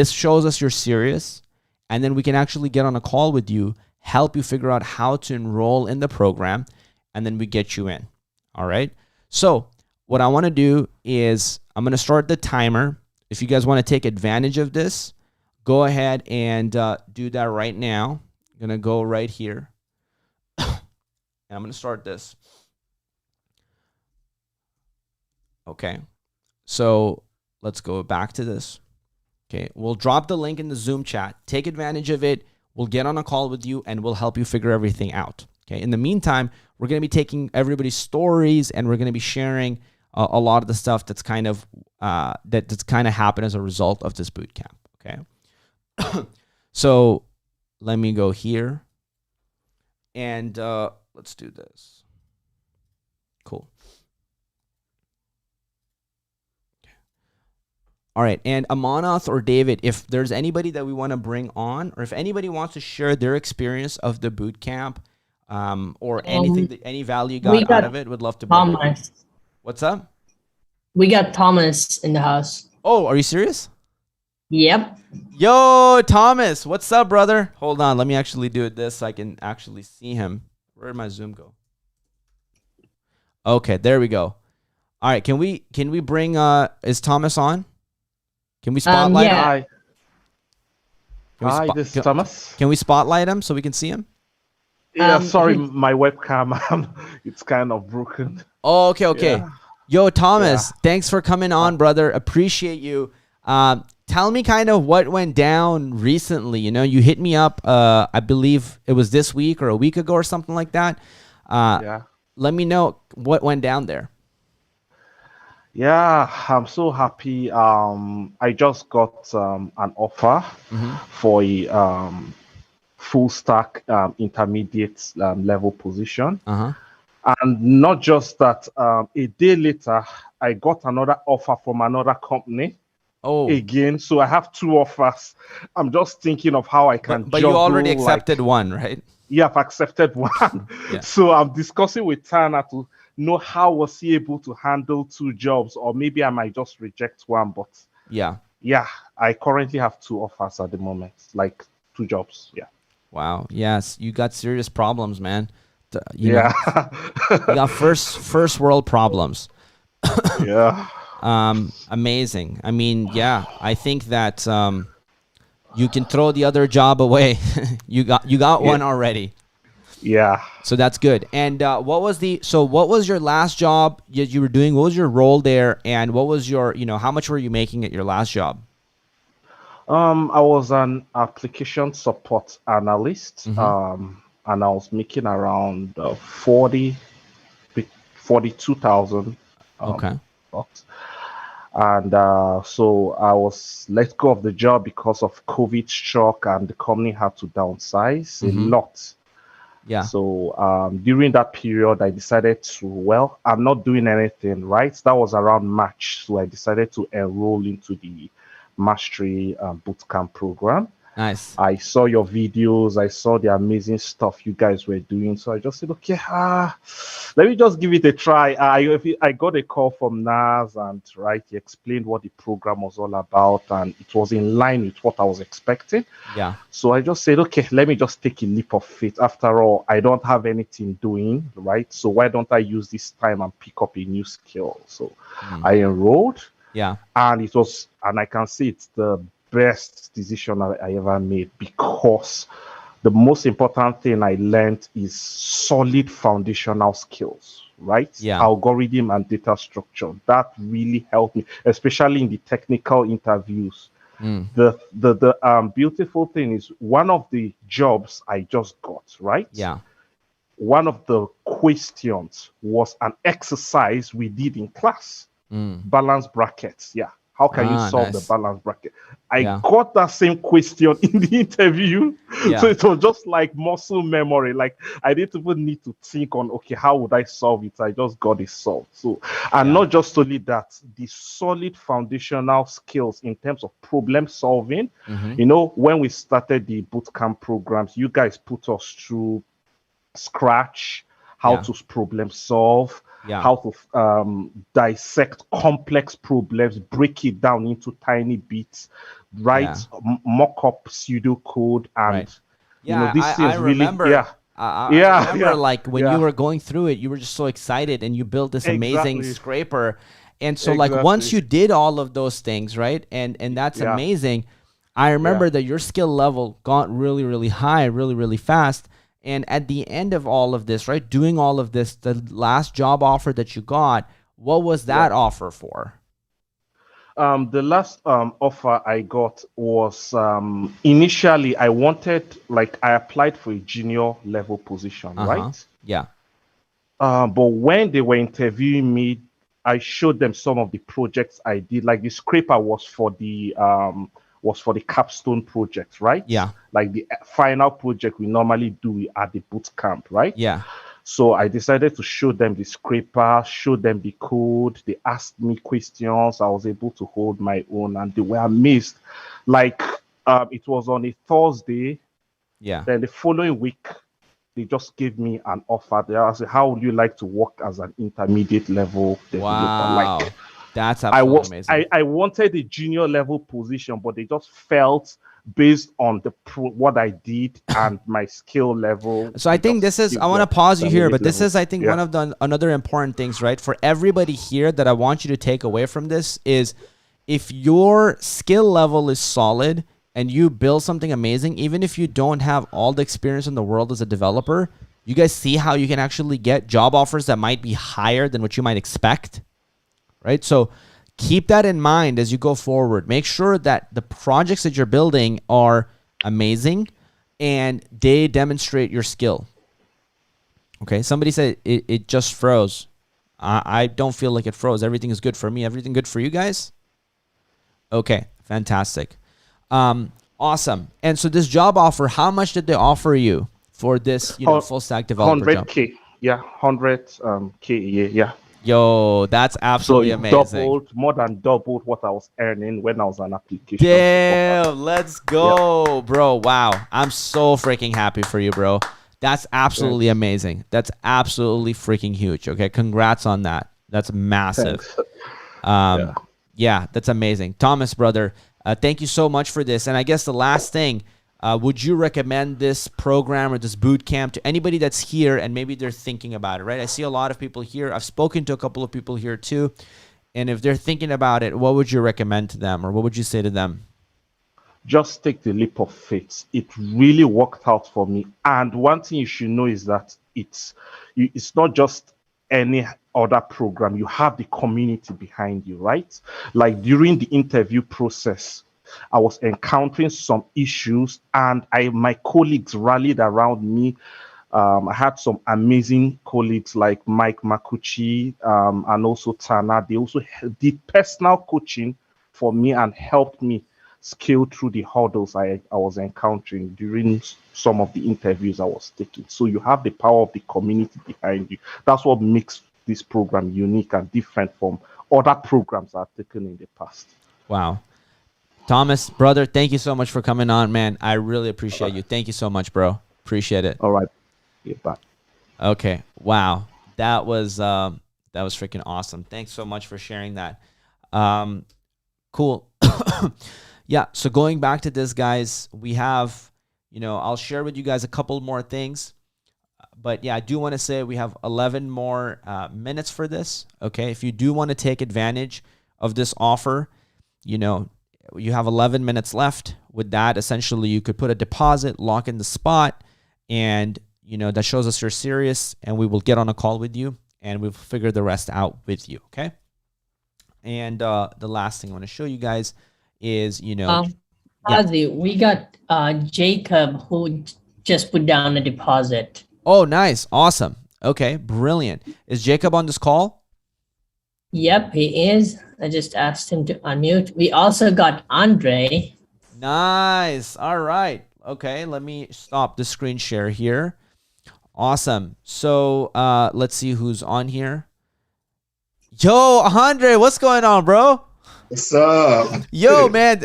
shows us you're serious, and then we can actually get on a call with you, help you figure out how to enroll in the program, and then we get you in. All right, so what I want to do is I'm going to start the timer. If you guys want to take advantage of this, go ahead and do that right now. I'm going to go right here. And I'm going to start this. Okay. So let's go back to this. Okay. We'll drop the link in the Zoom chat. Take advantage of it. We'll get on a call with you and we'll help you figure everything out. Okay. In the meantime, we're going to be taking everybody's stories and we're going to be sharing a lot of the stuff that's kind of happened as a result of this boot camp. Okay. So let me go here and let's do this. Cool. All right. And Amanath or David, if there's anybody that we want to bring on, or if anybody wants to share their experience of the boot camp, or anything, that any value you got out of it, would love to bring on. What's up? We got Thomas in the house. Oh, are you serious? Yep. Yo, Thomas, what's up, brother? Hold on, let me actually do it this so I can actually see him. Where did my Zoom go? Okay, there we go. All right, can we bring is Thomas on? Can we spotlight him? Hi, this is Thomas. Can we spotlight him so we can see him? Yeah, sorry, my webcam, it's kind of broken. Oh, okay. Yeah. Yo, Thomas, thanks for coming on, brother. Appreciate you. Tell me kind of what went down recently. You know, you hit me up, I believe it was this week or a week ago or something like that. Let me know what went down there. Yeah, I'm so happy. I just got an offer for a full stack intermediate level position. And not just that, a day later, I got another offer from another company. Again, so I have two offers. I'm just thinking of how I can but you already accepted one, right? Yeah, I've accepted one. So I'm discussing with Tana to know how was he able to handle two jobs, or maybe I might just reject one. But yeah, I currently have two offers at the moment, like two jobs. Yeah. Wow. Yes, you got serious problems, man. You know, you got first world problems. Amazing. I mean, yeah, I think that you can throw the other job away. you got one already. Yeah. So that's good. And what was your last job you were doing? What was your role there? And what was your, how much were you making at your last job? I was an application support analyst. And I was making around 42,000 bucks. And so I was let go of the job because of COVID struck, and the company had to downsize a lot. Yeah. So during that period, I decided to, I'm not doing anything, right? That was around March. So I decided to enroll into the Mastery Bootcamp program. Nice. I saw your videos. I saw the amazing stuff you guys were doing. So I just said, okay, let me just give it a try. I got a call from Nas, and he explained what the program was all about, and it was in line with what I was expecting. Yeah. So I just said, okay, let me just take a leap of faith. After all, I don't have anything doing, right? So why don't I use this time and pick up a new skill? So I enrolled. Yeah. And I can say it's the best decision I ever made, because the most important thing I learned is solid foundational skills, right? Yeah. Algorithm and data structure. That really helped me, especially in the technical interviews. The beautiful thing is, one of the jobs I just got, right? Yeah. One of the questions was an exercise we did in class. Balance brackets. Yeah. How can you solve the balance bracket? I got that same question in the interview. So it was just like muscle memory. Like, I didn't even need to think on, okay, how would I solve it? I just got it solved. So, and not just only that, the solid foundational skills in terms of problem solving. When we started the bootcamp programs, you guys put us through Scratch, how to problem solve, how to dissect complex problems, break it down into tiny bits, write mock up pseudocode, and this is really I remember like when you were going through it, you were just so excited and you built this amazing scraper. And so like once you did all of those things, right? And that's amazing. I remember that your skill level got really, really high, really, really fast. And at the end of all of this, right, doing all of this, the last job offer that you got, what was that offer for? The last offer I got was initially I wanted, I applied for a junior level position, right? Yeah. But when they were interviewing me, I showed them some of the projects I did. Like the scraper was for the was for the capstone project, right? Yeah. Like the final project we normally do at the boot camp, right? Yeah. So I decided to show them the scraper, show them the code. They asked me questions. I was able to hold my own, and they were amazed. Like it was on a Thursday. Yeah. Then the following week, they just gave me an offer. They asked, "How would you like to work as an intermediate level developer?" Wow. Like That's absolutely amazing. I wanted a junior level position, but they just felt based on what I did and my skill level. So I think this is, I want to pause you here, but this is, I think, one of the another important things, right? For everybody here that I want you to take away from this is, if your skill level is solid and you build something amazing, even if you don't have all the experience in the world as a developer, you guys see how you can actually get job offers that might be higher than what you might expect, right? So keep that in mind as you go forward. Make sure that the projects that you're building are amazing and they demonstrate your skill. Okay, somebody said it just froze. I don't feel like it froze. Everything is good for me. Everything good for you guys? Okay, fantastic. Awesome. And so this job offer, how much did they offer you for this, full stack developer job? 100K. Yeah, 100K a year. Yeah. Yo, that's absolutely amazing. More than doubled what I was earning when I was on application. Damn, let's go, bro. Wow. I'm so freaking happy for you, bro. That's absolutely amazing. That's absolutely freaking huge. Okay, congrats on that. That's massive. Yeah, that's amazing. Thomas, brother, thank you so much for this. And I guess the last thing, would you recommend this program or this boot camp to anybody that's here and maybe they're thinking about it, right? I see a lot of people here. I've spoken to a couple of people here too. And if they're thinking about it, what would you recommend to them or what would you say to them? Just take the leap of faith. It really worked out for me. And one thing you should know is that it's not just any other program. You have the community behind you, right? Like during the interview process, I was encountering some issues and my colleagues rallied around me. I had some amazing colleagues like Mike Makuchi and also Tana. They also did personal coaching for me and helped me scale through the hurdles I was encountering during some of the interviews I was taking. So you have the power of the community behind you. That's what makes this program unique and different from other programs I've taken in the past. Wow. Thomas, brother, thank you so much for coming on, man. I really appreciate you. Thank you so much, bro. Appreciate it. All right. Yeah, bye. Okay. Wow. That was freaking awesome. Thanks so much for sharing that. Cool. Yeah. So going back to this, guys, we have, I'll share with you guys a couple more things. But yeah, I do want to say we have 11 more minutes for this. Okay. If you do want to take advantage of this offer, you have 11 minutes left. With that, essentially, you could put a deposit, lock in the spot, and, that shows us you're serious, and we will get on a call with you, and we'll figure the rest out with you, okay? And the last thing I want to show you guys is, Qazi, we got Jacob who just put down a deposit. Oh, nice. Awesome. Okay, brilliant. Is Jacob on this call? Yep, he is. I just asked him to unmute. We also got Andre. Nice. All right. Okay, let me stop the screen share here. Awesome. So let's see who's on here. Yo, Andre, what's going on, bro? What's up? Yo, man,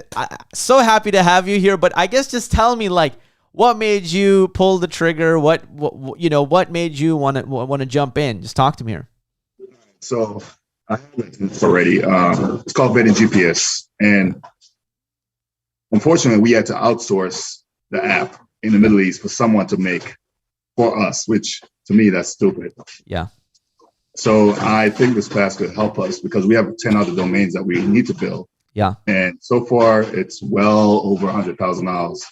so happy to have you here. But I guess just tell me, what made you pull the trigger? What made you want to jump in? Just talk to me here. So I have it already. It's called Vetting GPS, and unfortunately, we had to outsource the app in the Middle East for someone to make for us, which to me that's stupid. Yeah. So I think this class could help us because we have 10 other domains that we need to build. Yeah. And so far, it's well over $100,000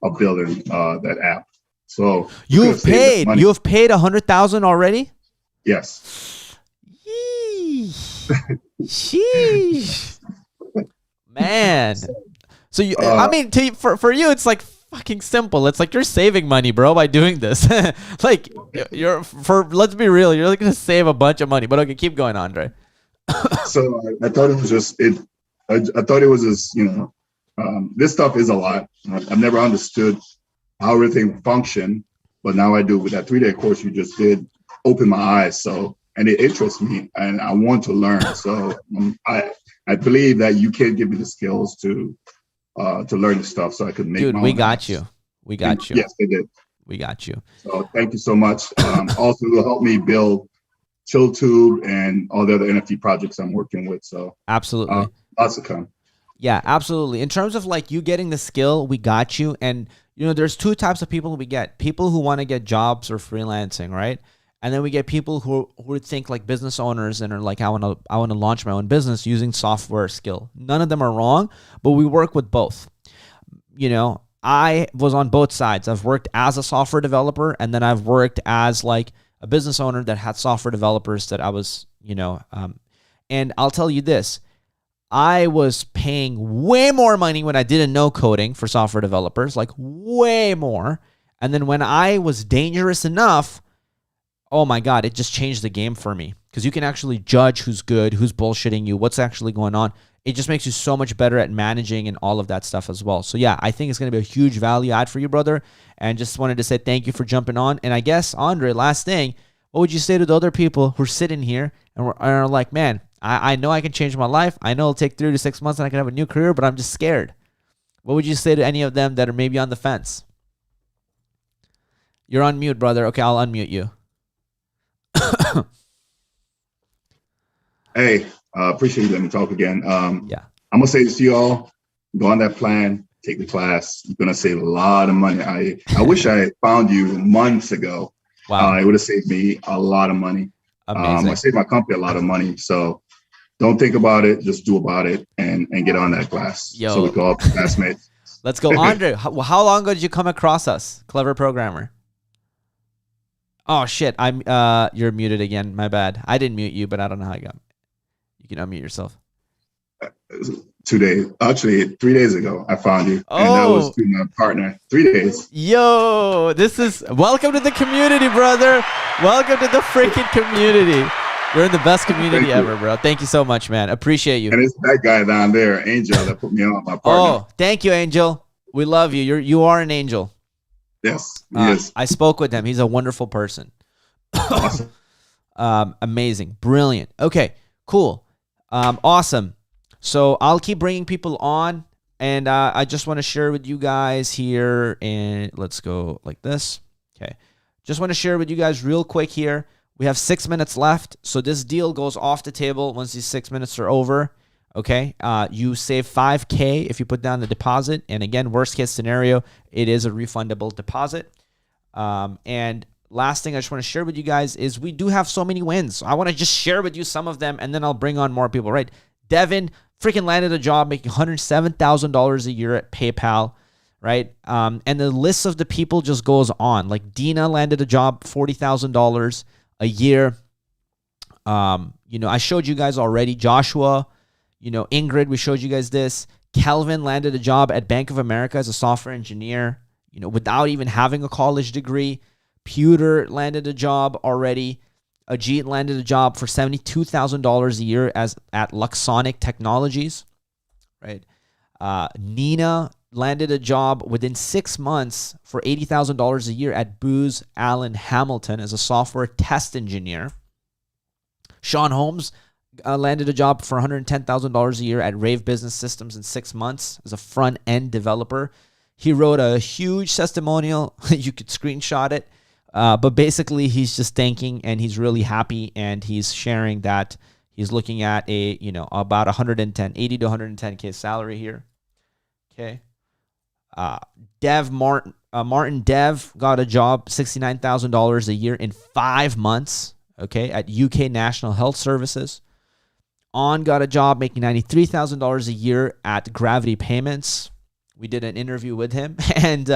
of building that app. So you've paid $100,000 already? Yes. Sheesh. Man. So you, for you, it's like fucking simple. It's like you're saving money, bro, by doing this. Like let's be real, you're going to save a bunch of money. But okay, keep going, Andre. So I thought it was just I thought it was just This stuff is a lot. I've never understood how everything functioned, but now I do. With that 3-day course you just did, open my eyes. So, and it interests me, and I want to learn. So I believe that you can give me the skills to learn the stuff, so I could make. Dude, my we own got apps. you. We got you. Yes, they did. We got you. So thank you so much. Also, will help me build ChillTube and all the other NFT projects I'm working with. So absolutely, lots to come. Yeah, absolutely. In terms of like you getting the skill, we got you. And you know, there's two types of people we get: people who want to get jobs or freelancing, right? And then we get people who think like business owners and are like, I want to launch my own business using software skill. None of them are wrong, but we work with both. You know, I was on both sides. I've worked as a software developer, and then I've worked as like a business owner that had software developers that I was, and I'll tell you this, I was paying way more money when I didn't know coding for software developers, like way more. And then when I was dangerous enough, oh my God, it just changed the game for me, because you can actually judge who's good, who's bullshitting you, what's actually going on. It just makes you so much better at managing and all of that stuff as well. So yeah, I think it's going to be a huge value add for you, brother. And just wanted to say thank you for jumping on. And I guess, Andre, last thing, what would you say to the other people who are sitting here and are like, man, I know I can change my life. I know it'll take 3 to 6 months and I can have a new career, but I'm just scared. What would you say to any of them that are maybe on the fence? You're on mute, brother. Okay, I'll unmute you. Hey, appreciate you letting me talk again. Yeah. I'm gonna say this to y'all: go on that plan, take the class. You're gonna save a lot of money. I wish I had found you months ago. Wow. It would have saved me a lot of money. Amazing. I saved my company a lot of money. So don't think about it, just do about it, and get on that class. Yo. So we can all be classmates. Let's go. Andre, how long ago did you come across us? Clever Programmer. Oh shit, you're muted again. My bad. I didn't mute you, but I don't know how I got. You can unmute yourself. 2 days, actually 3 days ago, I found you. And that was through my partner. 3 days. Yo, welcome to the community, brother. Welcome to the freaking community. You're in the best community ever, bro. Thank you so much, man. Appreciate you. And it's that guy down there, Angel, that put me on, my partner. Oh, thank you, Angel. We love you. You are an angel. Yes, yes. I spoke with him. He's a wonderful person. Awesome. Amazing. Brilliant. Okay, cool. Awesome. So I'll keep bringing people on, and I just want to share with you guys here, and let's go like this. Okay. Just want to share with you guys real quick here. We have 6 minutes left, so this deal goes off the table once these 6 minutes are over. Okay. You save $5K if you put down the deposit, and again, worst case scenario, it is a refundable deposit. And last thing I just want to share with you guys is we do have so many wins. I want to just share with you some of them, and then I'll bring on more people, right? Devin freaking landed a job making $107,000 a year at PayPal, right? And the list of the people just goes on. Like Dina landed a job, $40,000 a year. I showed you guys already. Joshua, Ingrid, we showed you guys this. Kelvin landed a job at Bank of America as a software engineer, without even having a college degree. Pewter landed a job already. Ajit landed a job for $72,000 a year at Luxonic Technologies, right? Nina landed a job within 6 months for $80,000 a year at Booz Allen Hamilton as a software test engineer. Sean Holmes landed a job for $110,000 a year at Rave Business Systems in 6 months as a front-end developer. He wrote a huge testimonial. You could screenshot it. But basically, he's just thanking, and he's really happy, and he's sharing that he's looking at about 80 to 110K salary here. Okay. Martin Dev got a job, $69,000 a year in 5 months. Okay, at UK National Health Services. On got a job making $93,000 a year at Gravity Payments. We did an interview with him, and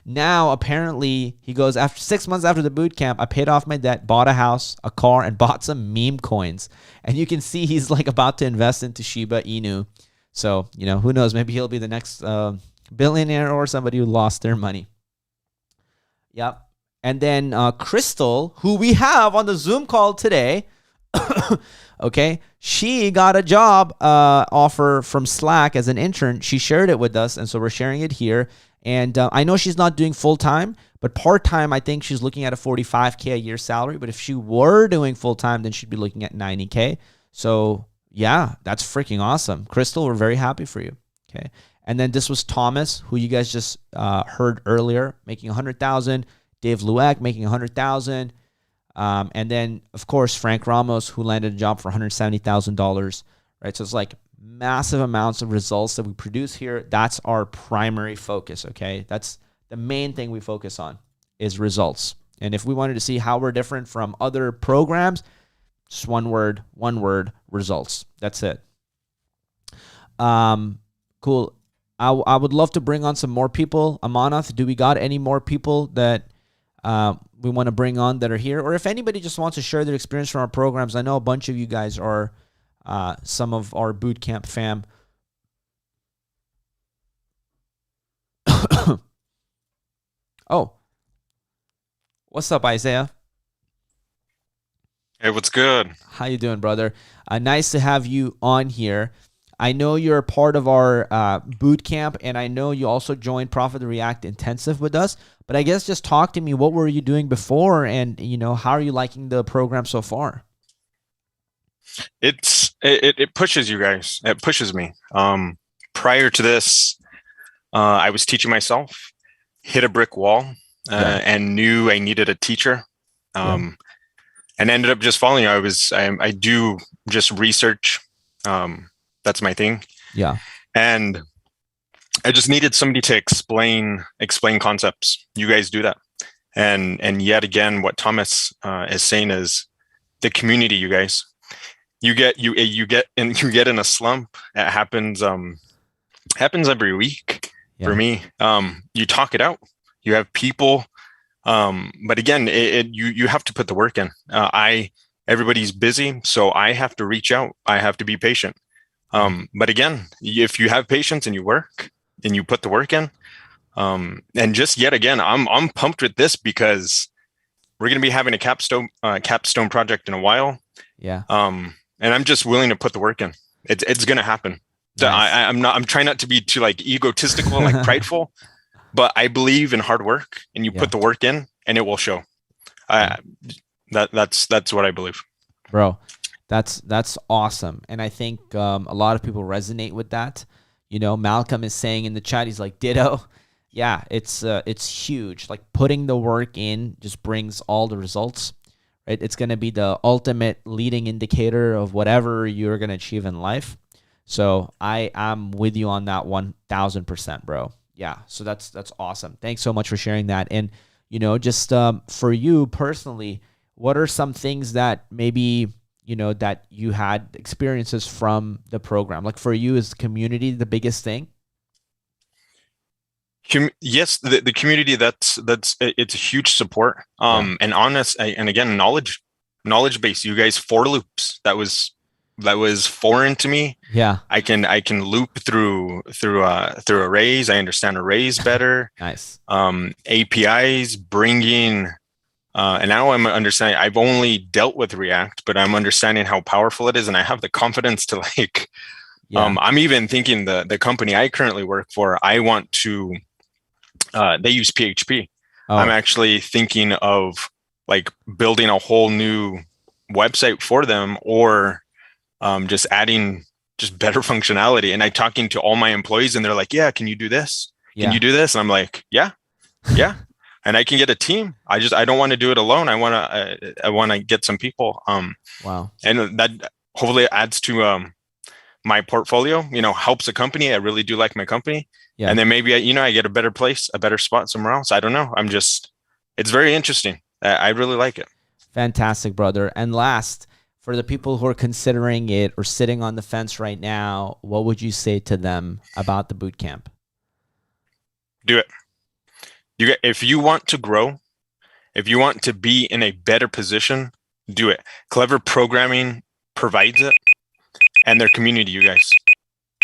now apparently he goes, after 6 months after the boot camp, I paid off my debt, bought a house, a car, and bought some meme coins. And you can see he's like about to invest into Shiba Inu. So, who knows? Maybe he'll be the next billionaire or somebody who lost their money. Yep. And then Crystal, who we have on the Zoom call today, Okay, she got a job offer from Slack as an intern. She shared it with us, and so we're sharing it here. And I know she's not doing full time, but part time, I think she's looking at a $45K a year salary. But if she were doing full time, then she'd be looking at $90K. So yeah, that's freaking awesome, Crystal. We're very happy for you. Okay, and then this was Thomas, who you guys just heard earlier, making $100,000. Dave Lueck making $100,000. And then, of course, Frank Ramos, who landed a job for $170,000, right? So it's like massive amounts of results that we produce here. That's our primary focus, okay? That's the main thing we focus on is results. And if we wanted to see how we're different from other programs, just one word, results. That's it. Cool. I would love to bring on some more people. Amanath, do we got any more people that we want to bring on that are here? Or if anybody just wants to share their experience from our programs, I know a bunch of you guys are some of our bootcamp fam. Oh, what's up, Isaiah? Hey, what's good? How you doing, brother? Nice to have you on here. I know you're a part of our boot camp, and I know you also joined Profit React Intensive with us. But I guess just talk to me. What were you doing before, and how are you liking the program so far? It pushes you guys. It pushes me. Prior to this, I was teaching myself, hit a brick wall, and knew I needed a teacher. And ended up just following. I do just research. That's my thing. Yeah. And I just needed somebody to explain concepts. You guys do that. And yet again, what Thomas is saying is the community, you guys. You get in a slump. It happens every week for me. You talk it out. You have people, but again, you have to put the work in. Everybody's busy, so I have to reach out. I have to be patient. But again, if you have patience and you work and you put the work in, and just yet again, I'm pumped with this because we're going to be having a capstone project in a while. Yeah. And I'm just willing to put the work in. It's going to happen. Nice. I'm trying not to be too like egotistical and like prideful, but I believe in hard work, and you put the work in and it will show. That's what I believe. Bro, that's awesome. And I think a lot of people resonate with that. Malcolm is saying in the chat, he's like, ditto. Yeah, it's huge. Like putting the work in just brings all the results, right? It's going to be the ultimate leading indicator of whatever you're going to achieve in life. So I am with you on that 1000%, bro. Yeah. So that's awesome. Thanks so much for sharing that. And, just for you personally, what are some things that maybe, that you had experiences from the program? Like for you, is community the biggest thing? Yes, the community, it's a huge support. And honest, and again, knowledge base. You guys, for loops. That was foreign to me. Yeah. I can loop through arrays. I understand arrays better. Nice. APIs, bringing, and now I'm understanding. I've only dealt with React, but I'm understanding how powerful it is, and I have the confidence to like. I'm even thinking the company I currently work for, I want to. They use PHP. I'm actually thinking of like building a whole new website for them, or just adding just better functionality. And I'm talking to all my employees, and they're like, "Yeah, can you do this? Can you do this?" And I'm like, "Yeah." And I can get a team. I don't want to do it alone. I want to get some people. Wow. And that hopefully adds to my portfolio. Helps a company. I really do like my company. Yeah. And then maybe I get a better place, a better spot somewhere else. I don't know. It's very interesting. I really like it. Fantastic, brother. And last, for the people who are considering it or sitting on the fence right now, what would you say to them about the bootcamp? Do it. If you want to grow, if you want to be in a better position, do it. Clever Programming provides it, and their community, you guys,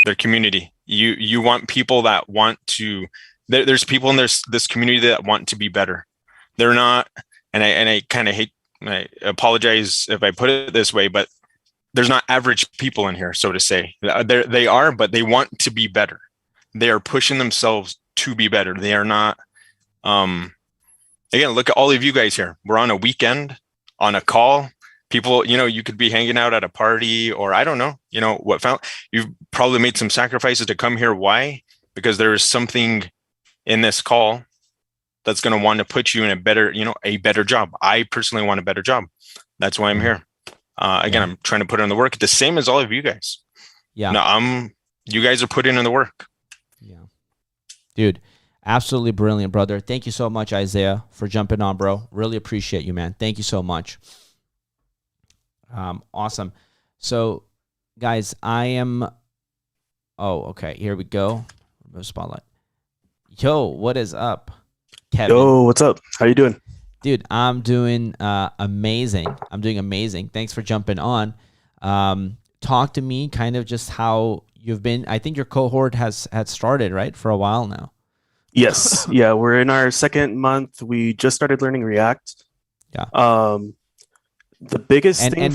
their community. You want people that want to. There's people in this community that want to be better. They're not, and I kind of hate I apologize if I put it this way, but there's not average people in here, so to say. They are, but they want to be better. They are pushing themselves to be better. They are not. Again, look at all of you guys here. We're on a weekend, on a call. People, you could be hanging out at a party, or I don't know, you've probably made some sacrifices to come here. Why? Because there is something in this call that's going to want to put you in a better job. I personally want a better job. That's why I'm here. Again, I'm trying to put in the work, the same as all of you guys. Yeah. No, you guys are putting in the work. Yeah. Dude, absolutely brilliant, brother. Thank you so much, Isaiah, for jumping on, bro. Really appreciate you, man. Thank you so much. Awesome. So, guys, okay, here we go. Spotlight. Yo, what is up, Kevin? Yo, what's up? How you doing? Dude, I'm doing amazing. I'm doing amazing. Thanks for jumping on. Talk to me kind of just how you've been. I think your cohort had started, right, for a while now. Yes. Yeah, we're in our second month. We just started learning React. Yeah. The biggest thing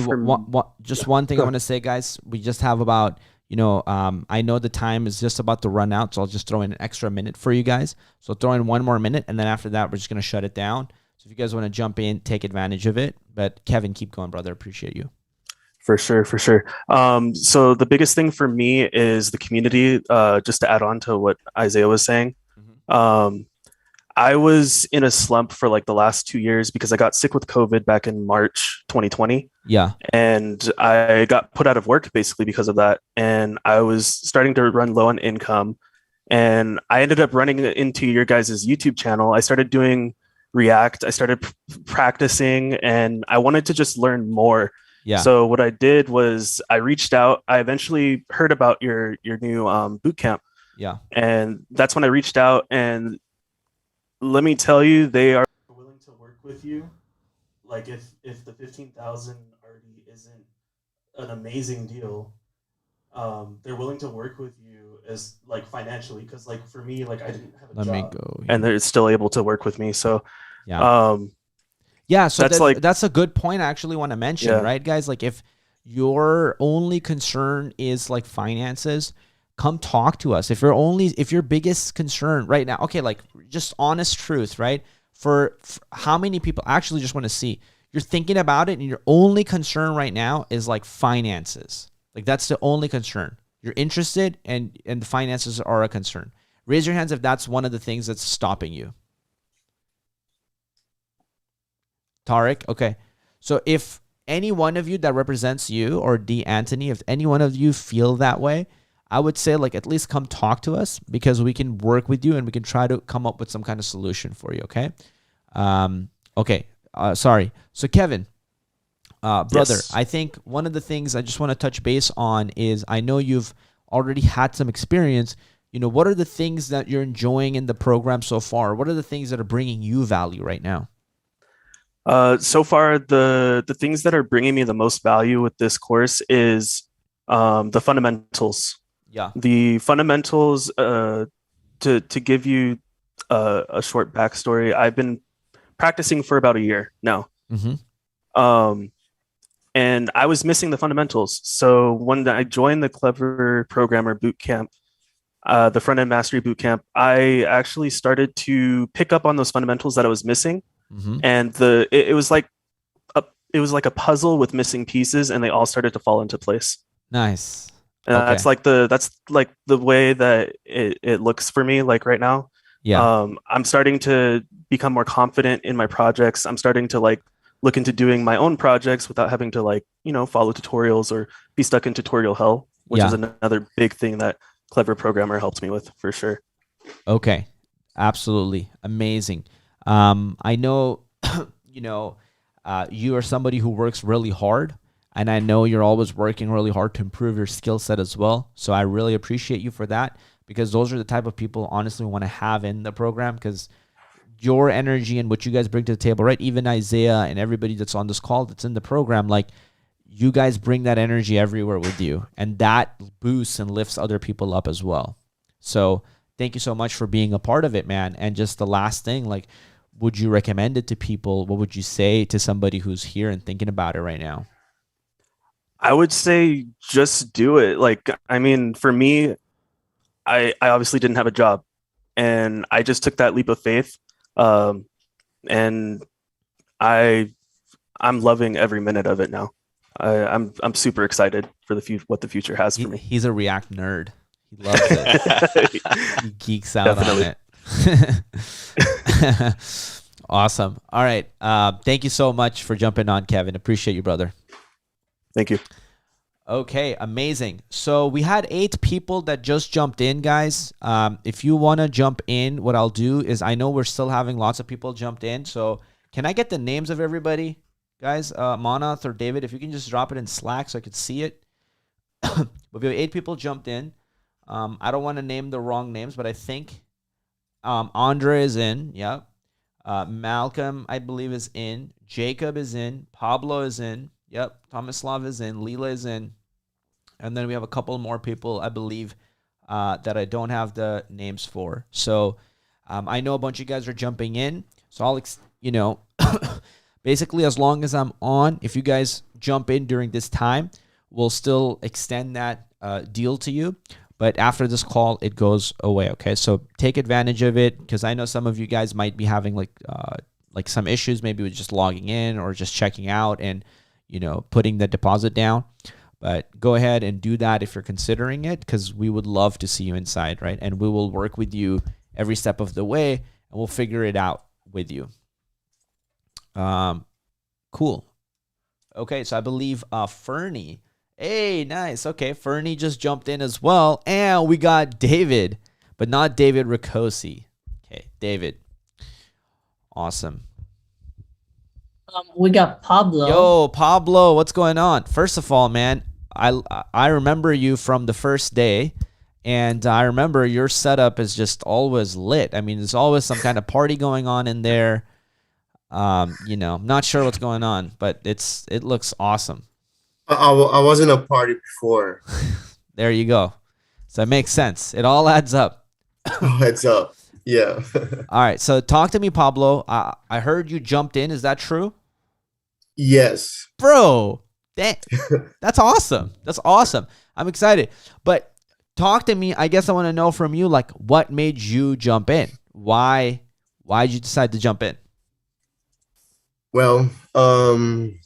just one thing I want to say, guys, we just have about, I know the time is just about to run out, so I'll just throw in an extra minute for you guys. So throw in one more minute, and then after that, we're just going to shut it down. So if you guys want to jump in, take advantage of it. But Kevin, keep going, brother. Appreciate you. For sure. So the biggest thing for me is the community, just to add on to what Isaiah was saying. Mm-hmm. I was in a slump for like the last 2 years because I got sick with COVID back in March 2020. Yeah. And I got put out of work basically because of that. And I was starting to run low on income. And I ended up running into your guys' YouTube channel. I started doing React. I started practicing, and I wanted to just learn more. Yeah. So what I did was I reached out. I eventually heard about your new boot camp. Yeah. And that's when I reached out, and let me tell you, they are willing to work with you. Like if the 15,000 already isn't an amazing deal, they're willing to work with you as like financially, because like for me, like I didn't have a job, and they're still able to work with me. So yeah. So that's a good point I actually want to mention, right, guys? Like if your only concern is like finances, come talk to us. If your biggest concern right now, okay, like just honest truth, right? For how many people actually just want to see, you're thinking about it and your only concern right now is like finances. Like that's the only concern. You're interested and the finances are a concern. Raise your hands if that's one of the things that's stopping you. Tariq, okay. So if any one of you that represents you, or D. Anthony, if any one of you feel that way, I would say like at least come talk to us, because we can work with you and we can try to come up with some kind of solution for you, okay? Sorry. So Kevin, brother, yes. I think one of the things I just want to touch base on is I know you've already had some experience. What are the things that you're enjoying in the program so far? What are the things that are bringing you value right now? So far, the things that are bringing me the most value with this course is the fundamentals. Yeah. The fundamentals, to give you a short backstory, I've been practicing for about a year now. Mm-hmm. And I was missing the fundamentals. So when I joined the Clever Programmer Bootcamp, the Front-End Mastery Bootcamp, I actually started to pick up on those fundamentals that I was missing. Mm-hmm. And it was like a puzzle with missing pieces, and they all started to fall into place. Nice. Okay. That's like the way that it looks for me, like right now. Yeah. I'm starting to become more confident in my projects. I'm starting to like look into doing my own projects without having to follow tutorials or be stuck in tutorial hell, which is another big thing that Clever Programmer helps me with, for sure. Okay. Absolutely. Amazing. I know, you are somebody who works really hard, and I know you're always working really hard to improve your skill set as well. So I really appreciate you for that, because those are the type of people honestly we want to have in the program, because your energy and what you guys bring to the table, right? Even Isaiah and everybody that's on this call that's in the program, like you guys bring that energy everywhere with you, and that boosts and lifts other people up as well. So thank you so much for being a part of it, man. And just the last thing, like would you recommend it to people? What would you say to somebody who's here and thinking about it right now? I would say just do it. Like, I mean, for me, I obviously didn't have a job, and I just took that leap of faith. And I'm loving every minute of it now. I'm super excited for what the future has for me. He's a React nerd. He loves it. He geeks out Definitely. On it. Awesome. All right. Thank you so much for jumping on, Kevin. Appreciate you, brother. Thank you. Okay, amazing. So we had 8 people that just jumped in, guys. If you want to jump in, what I'll do is, I know we're still having lots of people jumped in. So can I get the names of everybody, guys? Manath or David, if you can just drop it in Slack so I could see it. But we have 8 people jumped in. I don't want to name the wrong names, but I think Andre is in. Yeah. Malcolm, I believe, is in. Jacob is in. Pablo is in. Yep. Tomislav is in. Leela is in. And then we have a couple more people, I believe, that I don't have the names for. So I know a bunch of you guys are jumping in. So I'll, basically, as long as I'm on, if you guys jump in during this time, we'll still extend that deal to you. But after this call, it goes away, okay? So take advantage of it, because I know some of you guys might be having like some issues, maybe with just logging in or just checking out and, putting the deposit down. But go ahead and do that if you're considering it, because we would love to see you inside, right? And we will work with you every step of the way, and we'll figure it out with you. Cool. Okay, so I believe Fernie. Hey, nice. Okay, Fernie just jumped in as well. And we got David, but not David Ricosi. Okay, David. Awesome. We got Pablo. Yo, Pablo, what's going on? First of all, man, I remember you from the first day, and I remember your setup is just always lit. I mean, there's always some kind of party going on in there. I'm not sure what's going on, but it looks awesome. I was in a party before. There you go. So it makes sense. It all adds up. Adds up. Yeah. All right. So talk to me, Pablo. I heard you jumped in. Is that true? Yes. Bro, that's awesome. That's awesome. I'm excited. But talk to me. I guess I want to know from you, like, what made you jump in? Why did you decide to jump in? Well, damn,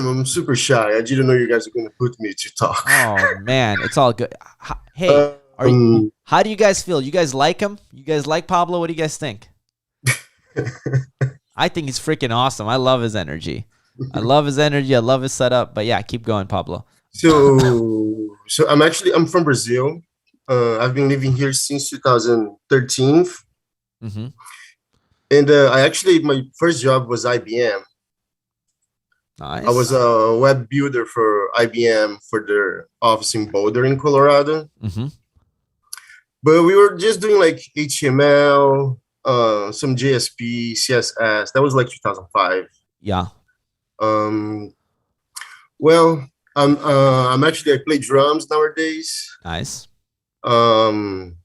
I'm super shy. I didn't know you guys are going to put me to talk. Oh, man. It's all good. Hey, how do you guys feel? You guys like him? You guys like Pablo? What do you guys think? I think he's freaking awesome. I love his energy. I love his setup. But yeah, keep going, Pablo. So I'm from Brazil. I've been living here since 2013. Mm-hmm. And my first job was IBM. Nice. I was a web builder for IBM for their office in Boulder in Colorado. Mm-hmm. But we were just doing like HTML, some JSP, CSS. That was like 2005. Yeah. Well, I play drums nowadays. Nice. And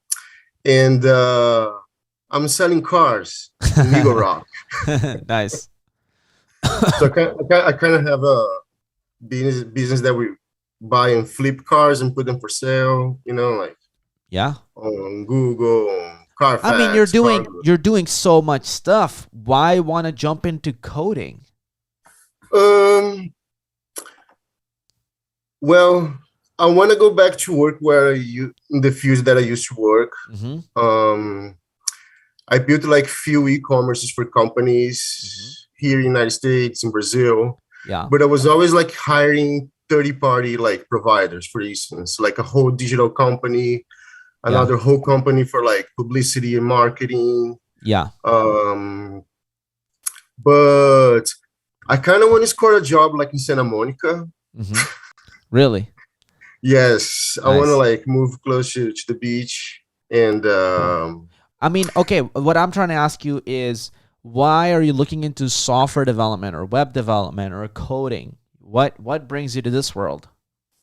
I'm selling cars in Eagle Rock. Nice. So I kind of have a business that we buy and flip cars and put them for sale. Yeah. On Google, on Carfax. I mean, you're doing so much stuff. Why want to jump into coding? Well, I want to go back to work in the field that I used to work. Mm-hmm. I built like few e-commerces for companies here in the United States, in Brazil. Yeah. But I was always like hiring third-party like providers, for instance, like a whole digital company, another whole company for like publicity and marketing. Yeah. But I kind of want to score a job like in Santa Monica. Mm-hmm. Really? Yes. Nice. I want to like move closer to the beach. And I mean, okay, what I'm trying to ask you is, why are you looking into software development or web development or coding? What brings you to this world?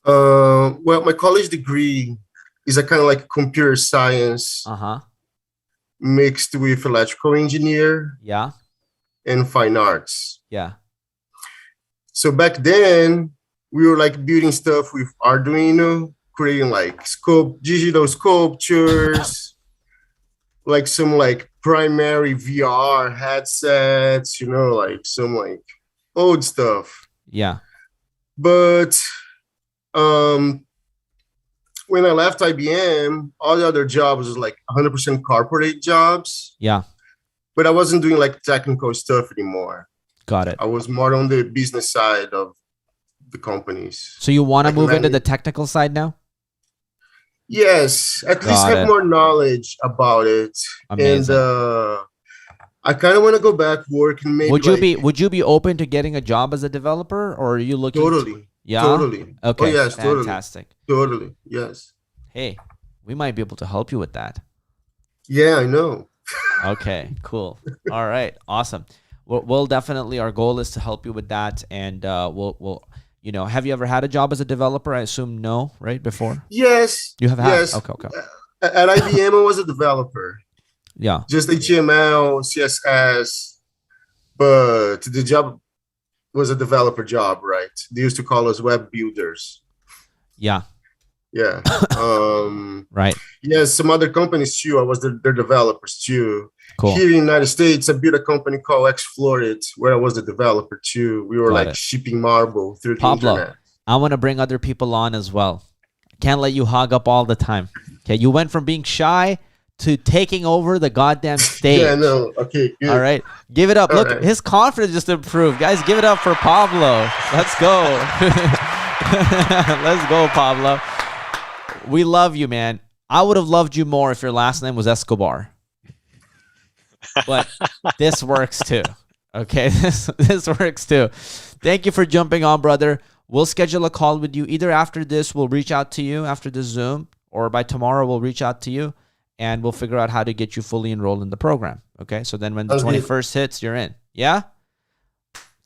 Well, my college degree is a kind of like computer science mixed with electrical engineer. Yeah. And fine arts. Yeah. So back then, we were like building stuff with Arduino, creating like digital sculptures, like some like primary VR headsets, like some like old stuff. Yeah. But when I left IBM, all the other jobs was like 100% corporate jobs. Yeah. But I wasn't doing like technical stuff anymore. Got it. I was more on the business side of the companies. So you want to move into the technical side now? Yes, at least have more knowledge about it. Amazing. And I kind of want to go back work and maybe. Would you be open to getting a job as a developer, or are you looking? Totally. Yeah. Totally. Okay. Oh, yes. Fantastic. Totally. Yes. Hey, we might be able to help you with that. Yeah, I know. Okay. Cool. All right. Awesome. We'll definitely. Our goal is to help you with that, and we'll. Have you ever had a job as a developer? I assume no, right? Before? Yes. You have had? Yes. Okay. At IBM, I was a developer. Yeah. Just HTML, CSS, but the job was a developer job, right? They used to call us web builders. Yeah. Yeah. Right. Yes, some other companies too. I was their developers too. Cool. Here in the United States, I built a company called Xflorit, where I was the developer too. We were shipping marble through the internet. I want to bring other people on as well. Can't let you hog up all the time. Okay, you went from being shy to taking over the goddamn stage. Yeah, no. Okay, good. All right. Give it up. All Look, right. his confidence just improved. Guys, give it up for Pablo. Let's go. Let's go, Pablo. We love you, man. I would have loved you more if your last name was Escobar. But this works too. Okay, this works too. Thank you for jumping on, brother. We'll schedule a call with you either after this. We'll reach out to you after this Zoom, or by tomorrow we'll reach out to you and we'll figure out how to get you fully enrolled in the program. Okay, so then when the 21st hits, you're in. Yeah.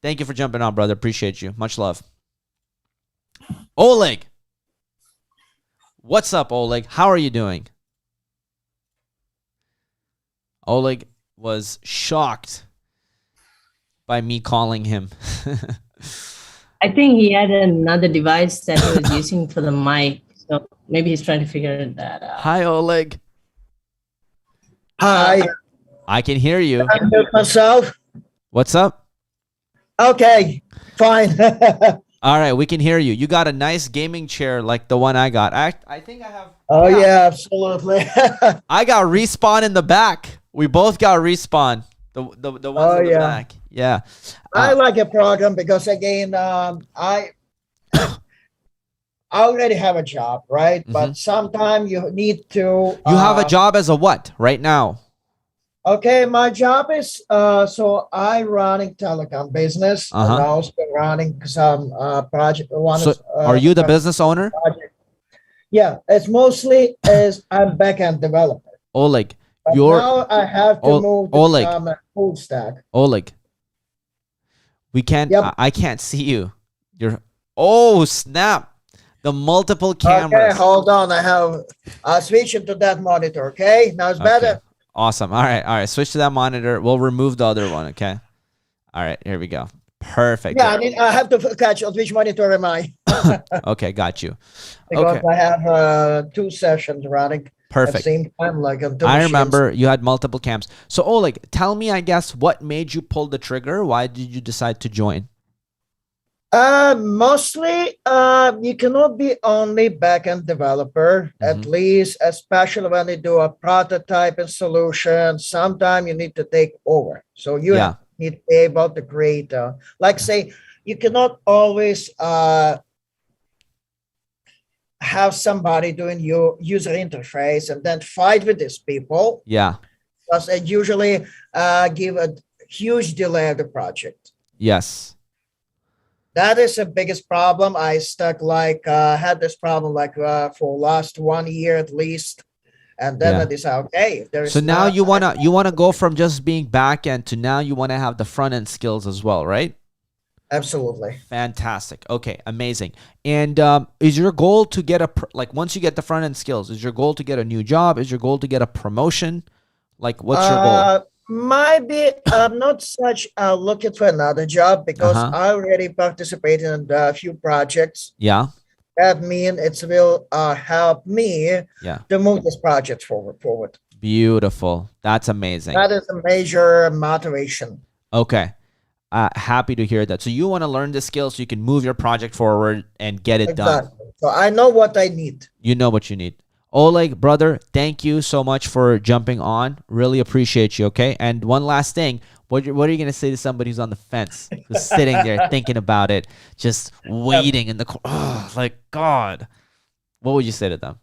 Thank you for jumping on, brother. Appreciate you. Much love. Oleg. What's up, Oleg? How are you doing? Oleg was shocked by me calling him. I think he had another device that he was using for the mic. So maybe he's trying to figure that out. Hi, Oleg. Hi. I can hear you. I'm doing myself. What's up? Okay, fine. All right, we can hear you. You got a nice gaming chair like the one I got. I think I have. Oh, yeah, absolutely. I got Respawn in the back. We both got Respawn. The ones in the back. Yeah. I like a program because, again, I already have a job, right? Mm-hmm. But sometimes you need to... You have a job as a what right now? Okay, my job is, so I running telecom business. And also running some project. Are you the business owner? Project. Yeah, it's mostly as I'm backend developer. Oleg, now I have to move to become a full stack. Oleg, we can't. Yep. I can't see you. Oh snap! The multiple cameras. Okay, hold on. I'll switch it to that monitor. Okay, now it's better. Awesome. All right. Switch to that monitor. We'll remove the other one. Okay. All right. Here we go. Perfect. Yeah, I have to catch on which monitor am I. Okay, got you. Because I have 2 sessions running. Perfect. At the same time, like I remember you had multiple cams. So Oleg, tell me, I guess, what made you pull the trigger? Why did you decide to join? Mostly, you cannot be only backend developer, at least, especially when you do a prototype and solution. Sometimes you need to take over. So you need to be able to create, like say, you cannot always have somebody doing your user interface and then fight with these people. Yeah. Because they usually give a huge delay of the project. Yes. That is the biggest problem. I had this problem for last 1 year at least. And then I decided, okay, if there's so now you wanna go from just being back end to now you want to have the front end skills as well, right? Absolutely. Fantastic. Okay, amazing. And is your goal to get once you get the front end skills, is your goal to get a new job? Is your goal to get a promotion? Like, what's your goal? Maybe I'm not such looking for another job because I already participated in a few projects. Yeah. That means it will help me to move this project forward. Beautiful. That's amazing. That is a major motivation. Okay. Happy to hear that. So you want to learn the skills so you can move your project forward and get it done. So I know what I need. You know what you need. Oleg, brother, thank you so much for jumping on. Really appreciate you, okay? And one last thing. What are you going to say to somebody who's on the fence, who's sitting there thinking about it, just waiting in the corner? Oh, like, God. What would you say to them?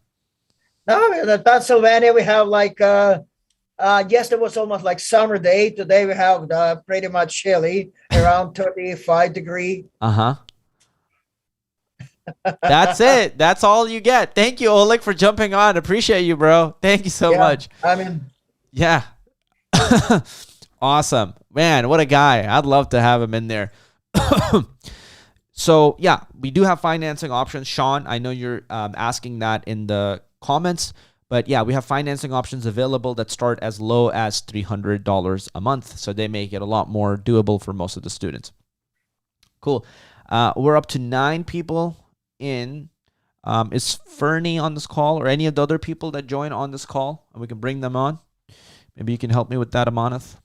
No, in Pennsylvania, we have like, yesterday was almost like summer day. Today we have pretty much chilly, around 35 degree. That's it. That's all you get. Thank you, Oleg, for jumping on. Appreciate you, bro. Thank you so much. I mean, yeah. Awesome. Man, what a guy. I'd love to have him in there. So, yeah, we do have financing options. Sean, I know you're asking that in the comments. But, yeah, we have financing options available that start as low as $300 a month. So they make it a lot more doable for most of the students. Cool. We're up to 9 people in. Is Fernie on this call or any of the other people that join on this call? And we can bring them on. Maybe you can help me with that, Amanat.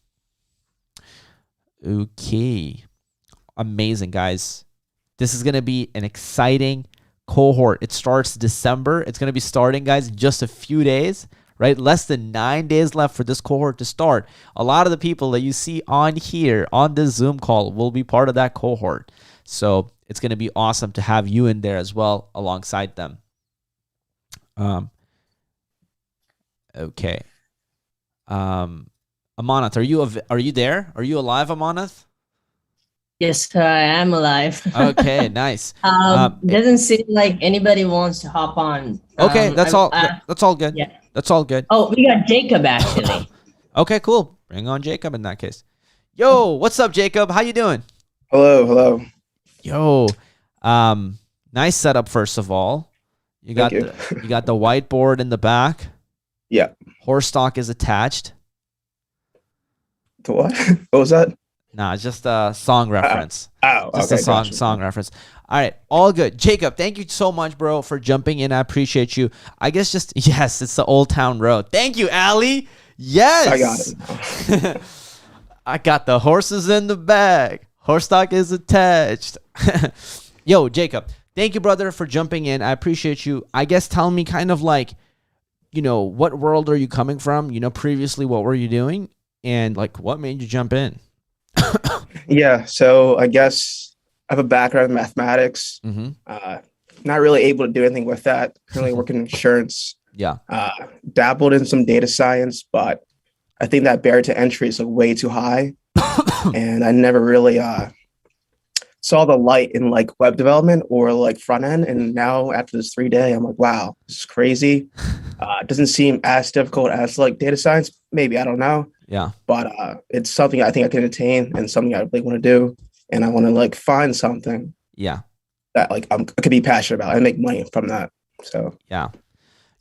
Okay. Amazing, guys. This is going to be an exciting cohort. It starts December. It's going to be starting, guys, in just a few days, right? Less than 9 days left for this cohort to start. A lot of the people that you see on here on this Zoom call will be part of that cohort. So it's going to be awesome to have you in there as well alongside them. Okay. Amanat, are you there? Are you alive, Amanat? Yes, I am alive. Okay, nice. Doesn't seem like anybody wants to hop on. Okay, that's all good. Yeah. That's all good. Oh, we got Jacob actually. Okay, cool. Bring on Jacob in that case. Yo, what's up, Jacob? How you doing? Hello. Yo, nice setup. First of all, you got the whiteboard in the back. Yeah. Horse stock is attached. To what? What was that? Nah, it's just a song reference. Just a song reference. All right, all good. Jacob, thank you so much, bro, for jumping in. I appreciate you. I guess yes, it's the Old Town Road. Thank you, Ali. Yes. I got it. I got the horses in the bag. Horse stock is attached. Yo, Jacob, thank you, brother, for jumping in. I appreciate you. I guess tell me kind of like, what world are you coming from? Previously, what were you doing? And like, what made you jump in? Yeah, so I guess I have a background in mathematics. Not really able to do anything with that. Currently working in insurance. Yeah. Dabbled in some data science, but I think that barrier to entry is like way too high. And I never really saw the light in like web development or like front end. And now after this 3-day, I'm like, wow, this is crazy. It doesn't seem as difficult as like data science. Maybe, I don't know. Yeah. But it's something I think I can attain and something I really want to do. And I want to like find something. Yeah. That like I could be passionate about and make money from that. So yeah.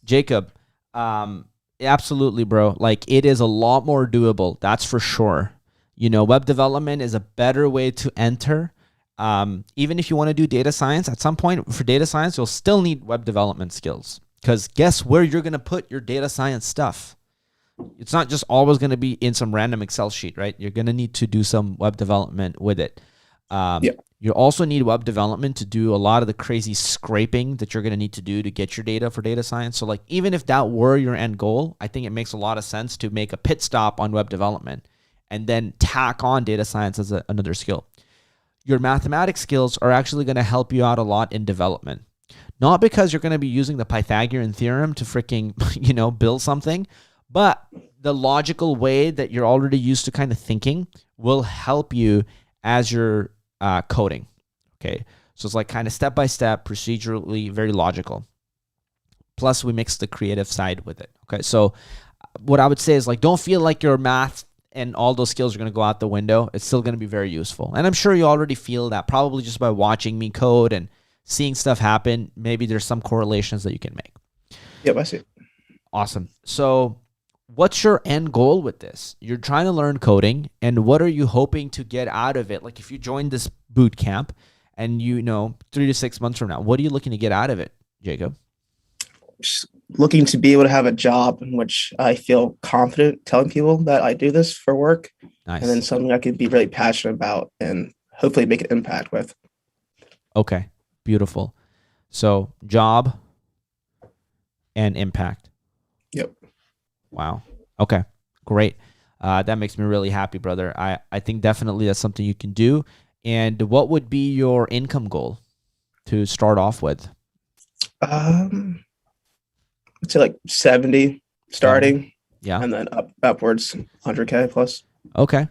Jacob, absolutely, bro. Like it is a lot more doable. That's for sure. Web development is a better way to enter. Even if you want to do data science, at some point for data science, you'll still need web development skills. Because guess where you're going to put your data science stuff? It's not just always going to be in some random Excel sheet, right? You're going to need to do some web development with it. You also need web development to do a lot of the crazy scraping that you're going to need to do to get your data for data science. So like, even if that were your end goal, I think it makes a lot of sense to make a pit stop on web development and then tack on data science as another skill. Your mathematics skills are actually going to help you out a lot in development. Not because you're going to be using the Pythagorean theorem to freaking, build something, but the logical way that you're already used to kind of thinking will help you as you're coding. Okay. So it's like kind of step by step, procedurally, very logical. Plus we mix the creative side with it. Okay. So what I would say is like, don't feel like your math and all those skills are going to go out the window. It's still going to be very useful. And I'm sure you already feel that probably just by watching me code and seeing stuff happen. Maybe there's some correlations that you can make. Yep, I see. Awesome. So what's your end goal with this? You're trying to learn coding, and what are you hoping to get out of it? Like if you join this boot camp and 3 to 6 months from now, what are you looking to get out of it, Jacob? Just looking to be able to have a job in which I feel confident telling people that I do this for work. Nice. And then something I could be really passionate about and hopefully make an impact with. Okay, beautiful. So job and impact. Yep. Wow. Okay, great. That makes me really happy, brother. I think definitely that's something you can do. And what would be your income goal to start off with? I'd say like 70 starting. Yeah. And then upwards 100K plus. Okay,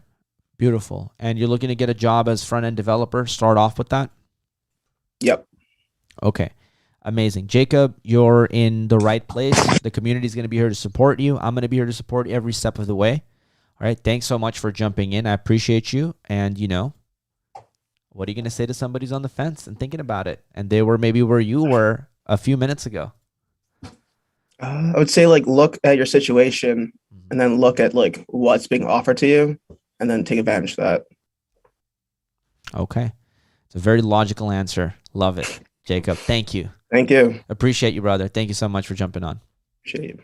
beautiful. And you're looking to get a job as front-end developer, start off with that? Yep. Okay, amazing. Jacob, you're in the right place. The community is going to be here to support you. I'm going to be here to support you every step of the way. All right, thanks so much for jumping in. I appreciate you. And, what are you going to say to somebody who's on the fence and thinking about it? And they were maybe where you were a few minutes ago. I would say like look at your situation and then look at like what's being offered to you and then take advantage of that. Okay. It's a very logical answer. Love it. Jacob, thank you. Thank you. Appreciate you, brother. Thank you so much for jumping on. Appreciate you.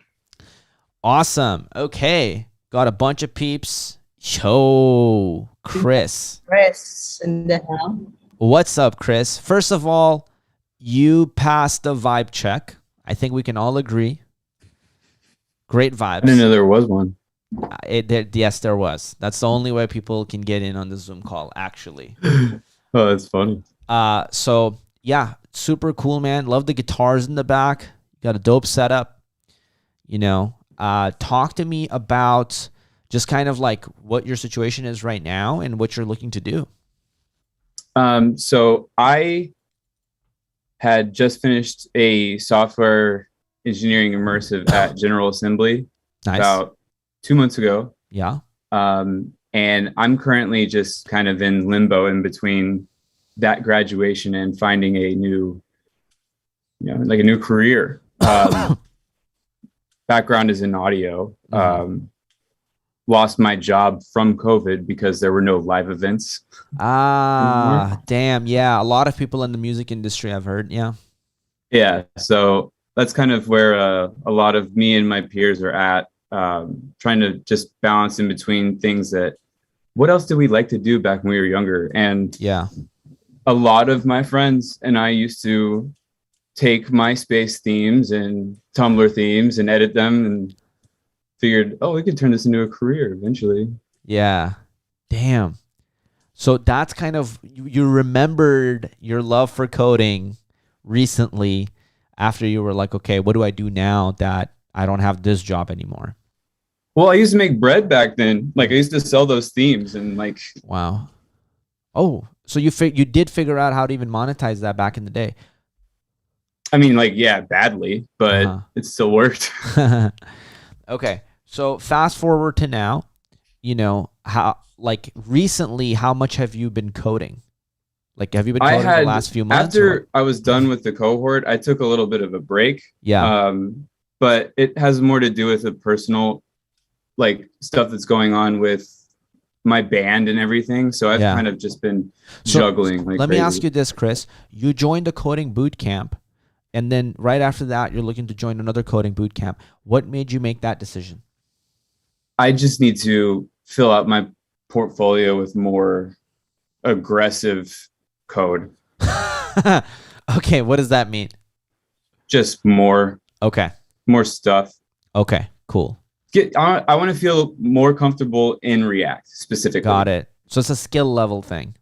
Awesome. Okay. Got a bunch of peeps. Yo, Chris. Chris in the house. What's up, Chris? First of all, you passed the vibe check. I think we can all agree. Great vibes. I didn't know there was one. Yes, there was. That's the only way people can get in on the Zoom call, actually. Oh, that's funny. So yeah, super cool, man. Love the guitars in the back. Got a dope setup. Talk to me about just kind of like what your situation is right now and what you're looking to do. So I had just finished a software engineering immersive at General Assembly about 2 months ago. Yeah. And I'm currently just kind of in limbo in between that graduation and finding a new, like a new career. Background is in audio. Lost my job from COVID because there were no live events. Damn. Yeah. A lot of people in the music industry, I've heard. Yeah. Yeah. So that's kind of where a lot of me and my peers are at, trying to just balance in between things that, what else did we like to do back when we were younger? And yeah, a lot of my friends and I used to take MySpace themes and Tumblr themes and edit them and figured, we could turn this into a career eventually. Yeah. Damn. So that's kind of, you remembered your love for coding recently after you were like, okay, what do I do now that I don't have this job anymore? Well, I used to make bread back then. Like I used to sell those themes and like. Wow. Oh, so you did figure out how to even monetize that back in the day. I mean, like, yeah, badly, but it still worked. Okay. So fast forward to now, how, like recently, how much have you been coding? Like, have you been coding the last few months? After I was done with the cohort, I took a little bit of a break. Yeah. But it has more to do with the personal, like, stuff that's going on with my band and everything. So I've kind of just been juggling. Like let crazy. Me ask you this, Chris. You joined a coding boot camp, and then right after that, you're looking to join another coding boot camp. What made you make that decision? I just need to fill out my portfolio with more aggressive code. Okay, what does that mean? Just more. Okay. More stuff. Okay, cool. I want to feel more comfortable in React specifically. Got it. So it's a skill level thing.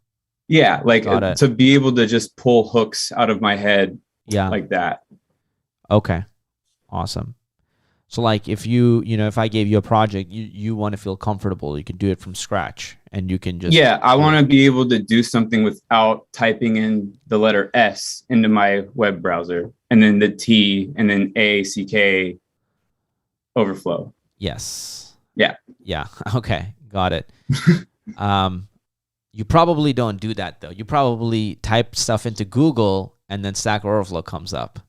Yeah, like to be able to just pull hooks out of my head. Yeah. Like that. Okay. Awesome. So like if if I gave you a project, you want to feel comfortable, you can do it from scratch and you can just. Yeah, I want to be able to do something without typing in the letter S into my web browser and then the T and then ACK overflow. Yes. Yeah. Yeah. Okay. Got it. You probably don't do that though. You probably type stuff into Google and then Stack Overflow comes up.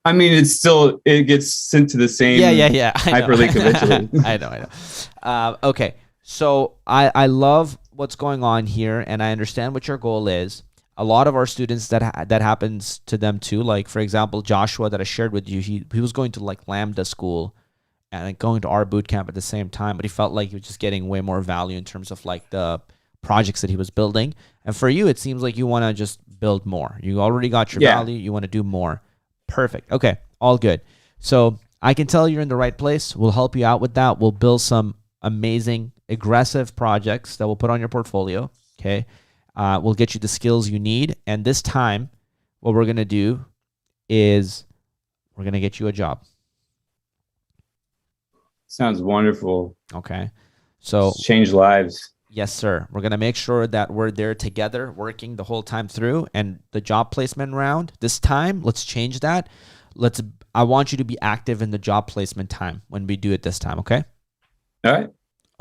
I mean, it gets sent to the same yeah. hyperlink eventually. I know. Okay. So I love what's going on here, and I understand what your goal is. A lot of our students that happens to them too. Like, for example, Joshua that I shared with you, he was going to like Lambda school and like going to our boot camp at the same time, but he felt like he was just getting way more value in terms of like the projects that he was building. And for you, it seems like you want to just build more. You already got your value. You want to do more. Perfect. Okay. All good. So I can tell you're in the right place. We'll help you out with that. We'll build some amazing, aggressive projects that we'll put on your portfolio. Okay. We'll get you the skills you need. And this time, what we're going to do is we're going to get you a job. Sounds wonderful. Okay. So change lives. Yes, sir. We're going to make sure that we're there together working the whole time through. And the job placement round, this time, let's change that. I want you to be active in the job placement time when we do it this time. Okay. All right.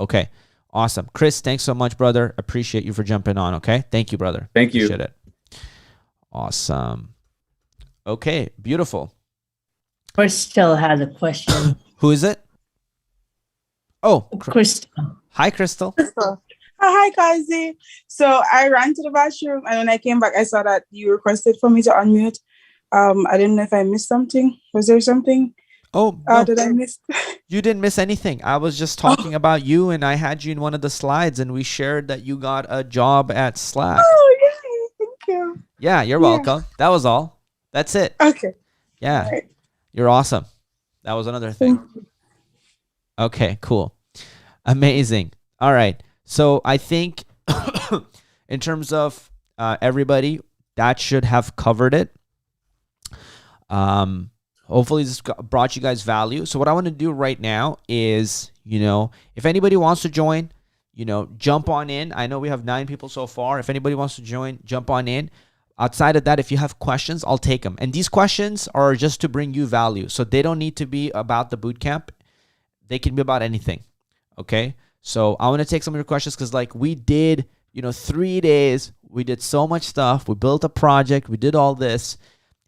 Okay. Awesome. Chris, thanks so much, brother. Appreciate you for jumping on. Okay. Thank you, brother. Thank you. Appreciate it. Awesome. Okay. Beautiful. Crystal has a question. Who is it? Oh, Crystal. Hi, Crystal. Crystal. Hi, Qazi. So I ran to the bathroom, and when I came back, I saw that you requested for me to unmute. I didn't know if I missed something. Was there something? Oh, no. Did I miss? You didn't miss anything. I was just talking about you, and I had you in one of the slides, and we shared that you got a job at Slack. Oh, yay. Thank you. Yeah, you're welcome. That was all. That's it. Okay. Yeah. Right. You're awesome. That was another thing. Okay, cool. Amazing. All right. So I think in terms of everybody, that should have covered it. Hopefully this brought you guys value. So what I want to do right now is, if anybody wants to join, jump on in. I know we have 9 people so far. If anybody wants to join, jump on in. Outside of that, if you have questions, I'll take them. And these questions are just to bring you value. So they don't need to be about the bootcamp. They can be about anything. Okay. So I want to take some of your questions because like we did, 3 days, we did so much stuff. We built a project. We did all this.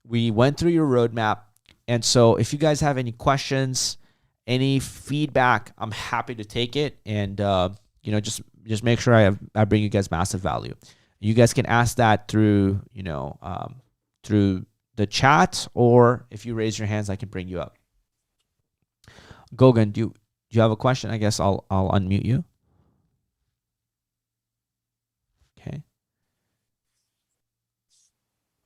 We went through your roadmap. And so if you guys have any questions, any feedback, I'm happy to take it. And, just make sure I bring you guys massive value. You guys can ask that through, through the chat, or if you raise your hands, I can bring you up. Gogan, do you have a question? I guess I'll unmute you. Okay.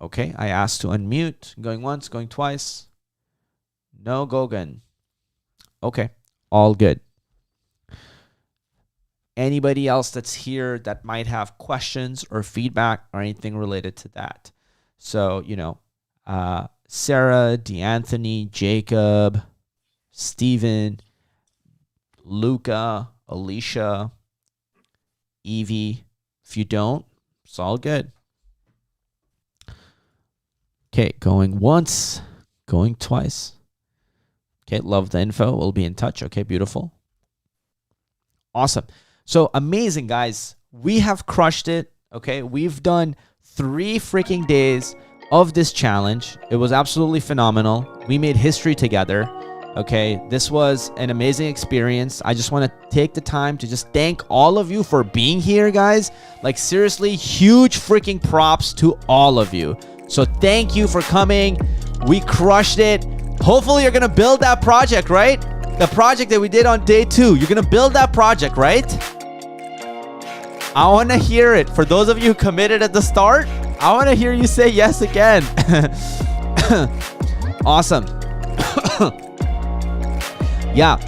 Okay, I asked to unmute. Going once, going twice. No, Gogan. Okay, all good. Anybody else that's here that might have questions or feedback or anything related to that? So, Sarah, DeAnthony, Jacob, Steven, Luca, Alicia, Evie. If you don't, it's all good. Okay, going once, going twice. Okay, love the info. We'll be in touch. Okay, beautiful. Awesome. So amazing, guys. We have crushed it. Okay, we've done 3 freaking days of this challenge. It was absolutely phenomenal. We made history together. Okay, this was an amazing experience. I just want to take the time to just thank all of you for being here, guys. Like, seriously, huge freaking props to all of you. So thank you for coming. We crushed it. Hopefully you're going to build that project, right? The project that we did on day 2. You're going to build that project, right? I want to hear it. For those of you who committed at the start, I want to hear you say yes again. Awesome. Yeah,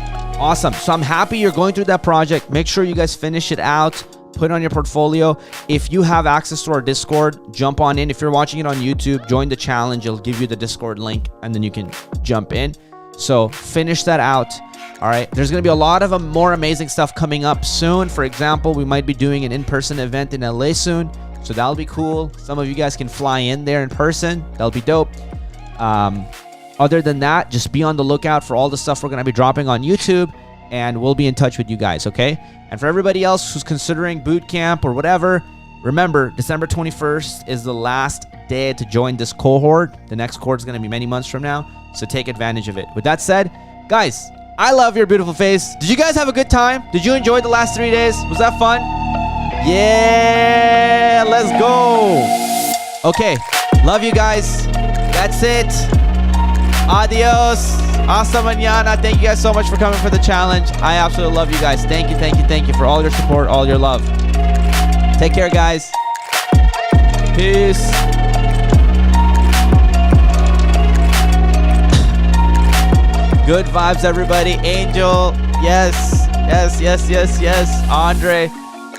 awesome. So I'm happy you're going through that project. Make sure you guys finish it out. Put it on your portfolio. If you have access to our Discord, jump on in. If you're watching it on YouTube, join the challenge. It'll give you the Discord link, and then you can jump in. So finish that out. All right. There's going to be a lot of more amazing stuff coming up soon. For example, we might be doing an in-person event in LA soon. So that'll be cool. Some of you guys can fly in there in person. That'll be dope. Other than that, just be on the lookout for all the stuff we're going to be dropping on YouTube, and we'll be in touch with you guys, okay? And for everybody else who's considering boot camp or whatever, remember, December 21st is the last day to join this cohort. The next cohort is going to be many months from now, so take advantage of it. With that said, guys, I love your beautiful face. Did you guys have a good time? Did you enjoy the last 3 days? Was that fun? Yeah, let's go. Okay, love you guys. That's it. Adios. Hasta mañana. Thank you guys so much for coming for the challenge. I absolutely love you guys. Thank you for all your support, all your love. Take care, guys. Peace. Good vibes, everybody. Angel. Yes. Andre.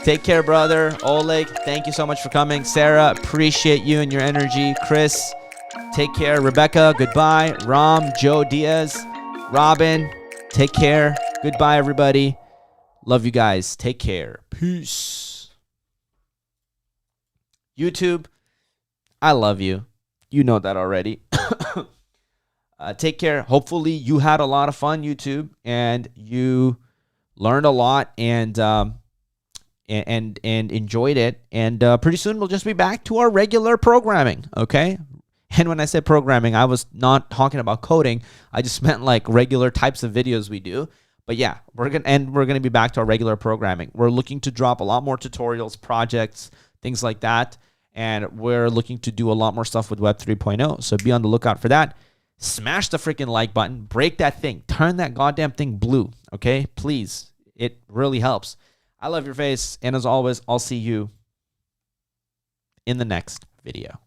Take care, brother. Oleg, thank you so much for coming. Sarah, appreciate you and your energy. Chris, take care. Rebecca, goodbye. Ram, Joe Diaz, Robin, take care. Goodbye, everybody. Love you guys. Take care. Peace. YouTube, I love you. You know that already. Take care. Hopefully you had a lot of fun, YouTube, and you learned a lot and enjoyed it. And pretty soon we'll just be back to our regular programming, okay? And when I said programming, I was not talking about coding. I just meant like regular types of videos we do. But yeah, we're gonna be back to our regular programming. We're looking to drop a lot more tutorials, projects, things like that. And we're looking to do a lot more stuff with Web 3.0. So be on the lookout for that. Smash the freaking like button. Break that thing. Turn that goddamn thing blue. Okay? Please. It really helps. I love your face. And as always, I'll see you in the next video.